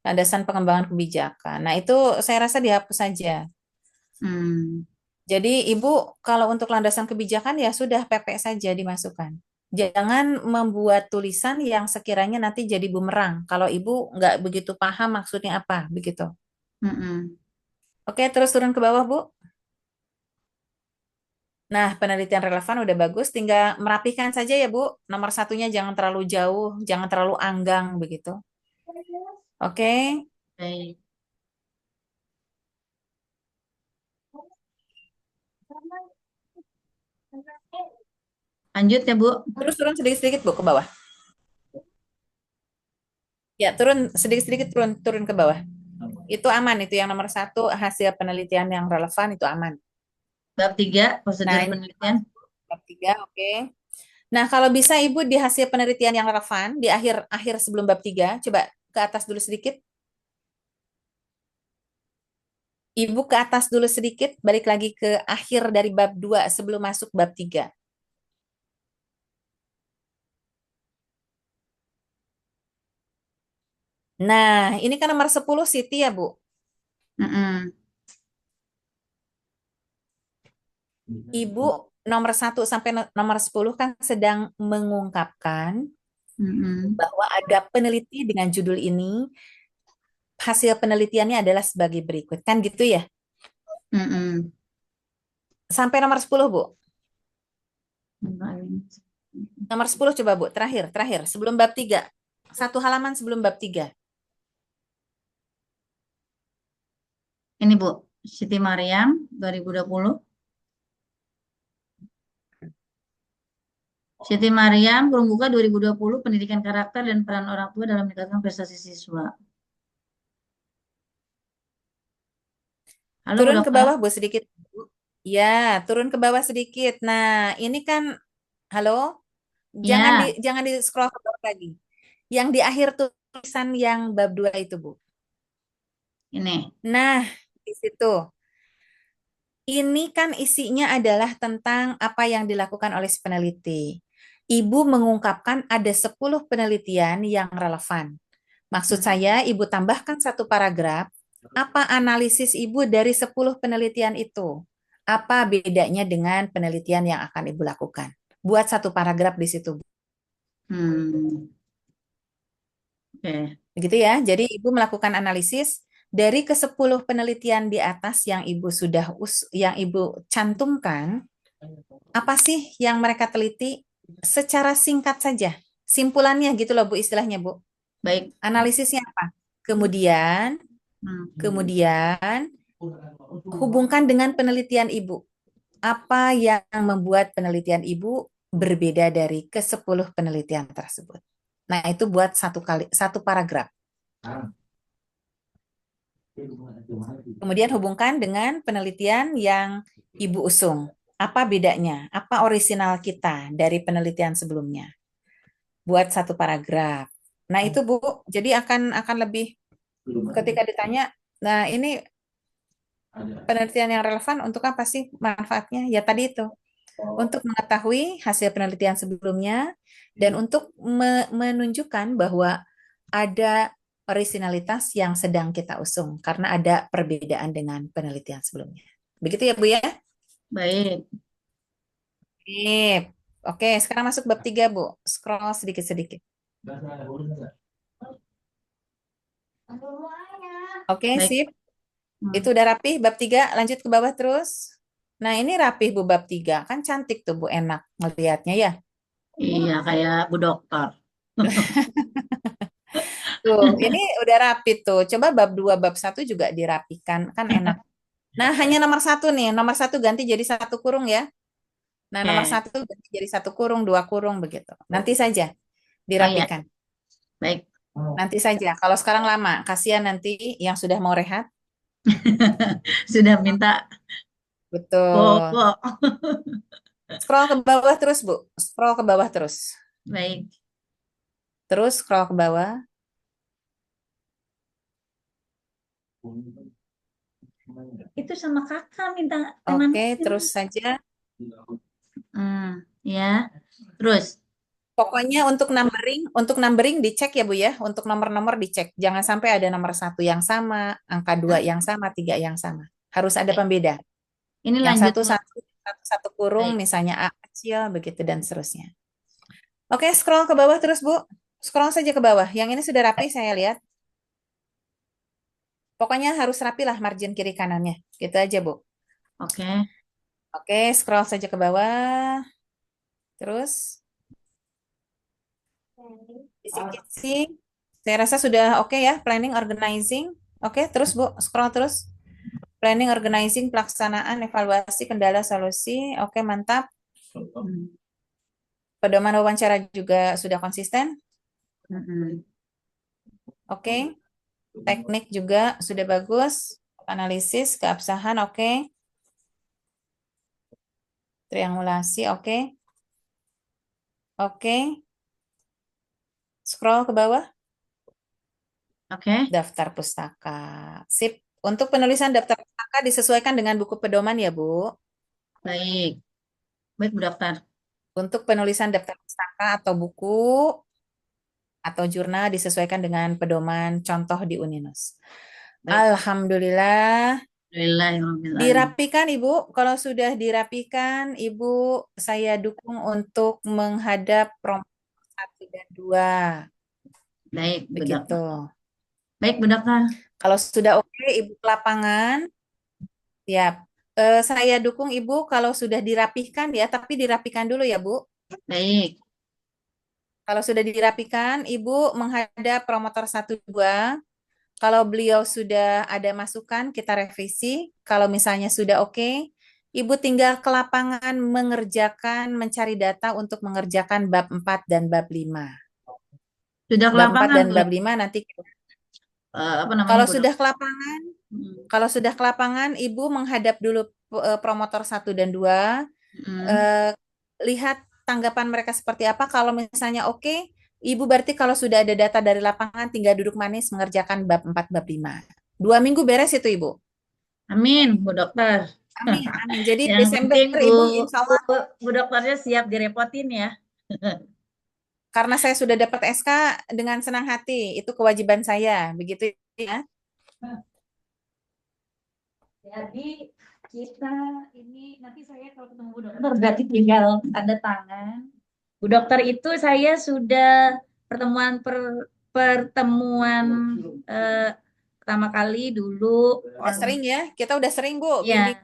Landasan pengembangan kebijakan. Nah, itu saya rasa dihapus saja. Hmm. Jadi, Ibu, kalau untuk landasan kebijakan ya sudah PP saja dimasukkan. Jangan membuat tulisan yang sekiranya nanti jadi bumerang. Kalau Ibu nggak begitu paham maksudnya apa, begitu. Mm-mm. Oke, terus turun ke bawah, Bu. Nah, penelitian relevan udah bagus, tinggal merapikan saja ya, Bu. Nomor satunya jangan terlalu jauh, jangan terlalu anggang, begitu. Oke, Baik. Lanjut ya Bu. terus turun sedikit-sedikit, Bu, ke bawah. Ya, turun sedikit-sedikit, turun ke bawah. Itu aman, itu yang nomor satu, hasil penelitian yang relevan itu aman. Bab 3, Nah, prosedur ini penelitian. bab tiga, oke. Nah, kalau bisa Ibu di hasil penelitian yang relevan, di akhir sebelum bab tiga, coba ke atas dulu sedikit. Ibu ke atas dulu sedikit, balik lagi ke akhir dari bab 2 sebelum masuk bab 3. Nah, ini kan nomor 10 Siti ya, Bu. Mm-mm. Ibu nomor 1 sampai nomor 10 kan sedang mengungkapkan Mm-mm. bahwa ada peneliti dengan judul ini, hasil penelitiannya adalah sebagai berikut. Kan gitu ya? Mm-mm. Sampai nomor 10 Bu. Nomor 10 coba Bu, terakhir, sebelum bab 3. Satu halaman sebelum bab 3. Ini Bu, Siti Mariam 2020. Siti Mariam, Perumbuka 2020, Pendidikan Karakter dan Peran Orang Tua dalam Meningkatkan Prestasi Siswa. Halo Bu Turun ke Dokter. bawah Bu sedikit. Ya, turun ke bawah sedikit. Nah, ini kan halo, Ya, jangan di scroll ke bawah lagi. Yang di akhir tulisan yang bab 2 itu, Bu. ini. Nah, di situ. Ini kan isinya adalah tentang apa yang dilakukan oleh si peneliti. Ibu mengungkapkan ada 10 penelitian yang relevan. Maksud Mm-mm. saya, Ibu tambahkan satu paragraf Apa analisis Ibu dari 10 penelitian itu? Apa bedanya dengan penelitian yang akan Ibu lakukan? Buat satu paragraf di situ. Hmm, oke. Begitu ya. Jadi Ibu melakukan analisis dari ke-10 penelitian di atas yang Ibu sudah yang Ibu cantumkan, apa sih yang mereka teliti secara singkat saja. Simpulannya gitu loh Bu istilahnya Bu. Baik. Analisisnya apa? Kemudian Hmm. kemudian hubungkan dengan penelitian Ibu. Apa yang membuat penelitian Ibu berbeda dari ke-10 penelitian tersebut? Nah, itu buat satu paragraf. Kemudian hubungkan dengan penelitian yang Ibu usung. Apa bedanya? Apa orisinal kita dari penelitian sebelumnya? Buat satu paragraf. Nah, itu Bu, jadi akan lebih ketika ditanya, nah ini penelitian yang relevan untuk apa sih manfaatnya? Ya tadi itu, untuk mengetahui hasil penelitian sebelumnya dan untuk menunjukkan bahwa ada orisinalitas yang sedang kita usung karena ada perbedaan dengan penelitian sebelumnya. Begitu ya Bu ya? Baik. Sip. Oke, sekarang masuk bab 3 Bu. Scroll sedikit-sedikit. Oke, Baik. sip. Hmm. Itu udah rapih bab 3, lanjut ke bawah terus. Nah, ini rapih Bu bab 3. Kan cantik tuh Bu, enak ngelihatnya ya. Iya, kayak Bu Dokter. Tuh, ini udah rapi tuh. Coba bab 2, bab 1 juga dirapikan. Kan enak. Nah, hanya nomor 1 nih. Nomor 1 ganti jadi 1 kurung ya. Nah, nomor Oke. 1 ganti jadi 1 kurung, 2 kurung begitu. Nanti saja Oh iya, dirapikan. baik. Nanti saja. Kalau sekarang lama, kasihan nanti yang sudah mau rehat. Sudah minta Betul. bobo. Scroll ke bawah terus, Bu. Scroll ke bawah terus. Baik. Terus scroll ke bawah. Itu sama kakak minta tema Oke, mikir. terus saja. Ya. Terus. Pokoknya untuk numbering dicek ya Bu ya. Untuk nomor-nomor dicek. Jangan sampai ada nomor 1 yang sama, angka 2 Ah, yang sama, 3 yang sama. Harus ada baik. pembeda. Ini Yang lanjut. satu kurung, Baik. misalnya A kecil, begitu dan seterusnya. Oke, scroll ke bawah terus Bu. Scroll saja ke bawah. Yang ini sudah rapi saya lihat. Pokoknya harus rapi lah margin kiri kanannya. Gitu aja Bu. Oke. Oke, scroll saja ke bawah. Terus, kisi-kisi. Saya rasa sudah oke ya, planning, organizing. Oke, terus Bu, scroll terus. Planning, organizing, pelaksanaan, evaluasi, kendala, solusi. Oke, mantap. Hmm. Pedoman wawancara juga sudah konsisten. Mm-mm. Oke, teknik juga sudah bagus. Analisis, keabsahan, oke. Triangulasi, oke. Oke, scroll ke bawah. Oke. Daftar pustaka. Sip. Untuk penulisan daftar pustaka disesuaikan dengan buku pedoman ya, Bu. Baik. Baik, Bu Dokter. Untuk penulisan daftar pustaka atau buku atau jurnal disesuaikan dengan pedoman contoh di Uninus. Baik. Alhamdulillah. Alhamdulillah. Dirapikan Ibu. Kalau sudah dirapikan, Ibu saya dukung untuk menghadap promosi 1 dan 2. Baik, Bu Begitu. Dokter. Baik, Bu Dokter. Kalau sudah oke, Ibu ke lapangan. Siap. Saya dukung Ibu kalau sudah dirapihkan ya, tapi dirapikan dulu ya Bu. Baik. Kalau sudah dirapikan, Ibu menghadap promotor 1 2. Kalau beliau sudah ada masukan, kita revisi. Kalau misalnya sudah oke, Ibu tinggal ke lapangan mengerjakan, mencari data untuk mengerjakan bab 4 dan bab 5. Sudah ke Bab 4 lapangan, dan Bu. bab 5 nanti Apa namanya, kalau Bu sudah Dokter? ke lapangan, Hmm. Ibu menghadap dulu promotor 1 dan 2, Hmm. eh, lihat tanggapan mereka seperti apa. Kalau misalnya oke, Ibu berarti kalau sudah ada data dari lapangan tinggal duduk manis mengerjakan bab 4, bab 5. 2 minggu beres itu Ibu. Amin, Bu Dokter. Amin, amin. Jadi Yang Desember penting Ibu insya Allah, Bu Dokternya siap direpotin ya. karena saya sudah dapat SK dengan senang hati, itu kewajiban saya, begitu ya. Jadi kita ini nanti saya kalau ketemu Bu Dokter berarti tinggal tanda tangan. Bu Dokter itu saya sudah pertemuan eh, pertama kali dulu Udah sering ya, kita udah sering Bu ya. bimbingan.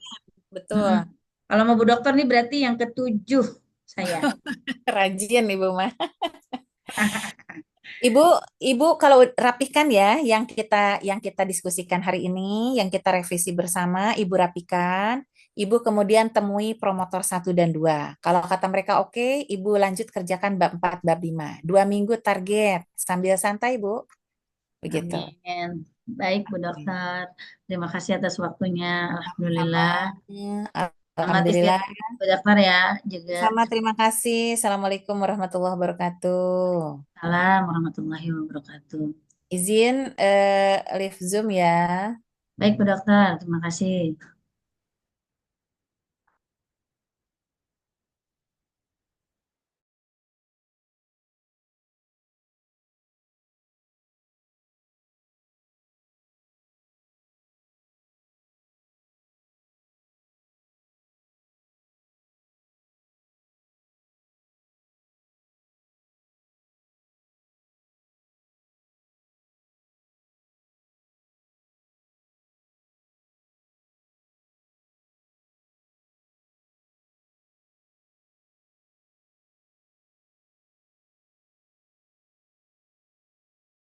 Betul. Mm-mm. Kalau mau Bu Dokter nih berarti yang ketujuh saya. Rajin Ibu mah. Ibu, Ibu kalau rapikan ya yang kita diskusikan hari ini, yang kita revisi bersama, Ibu rapikan. Ibu kemudian temui promotor 1 dan 2. Kalau kata mereka oke, Ibu lanjut kerjakan bab 4, bab 5. 2 minggu target, sambil santai, Bu. Begitu. Amin. Baik Bu Dokter. Terima kasih atas waktunya. Sama. Alhamdulillah. Selamat Alhamdulillah. istirahat Bu Dokter ya juga. Sama, terima kasih. Assalamualaikum warahmatullahi wabarakatuh. Salam warahmatullahi wabarakatuh. Izin live Zoom ya. Baik Bu Dokter, terima kasih.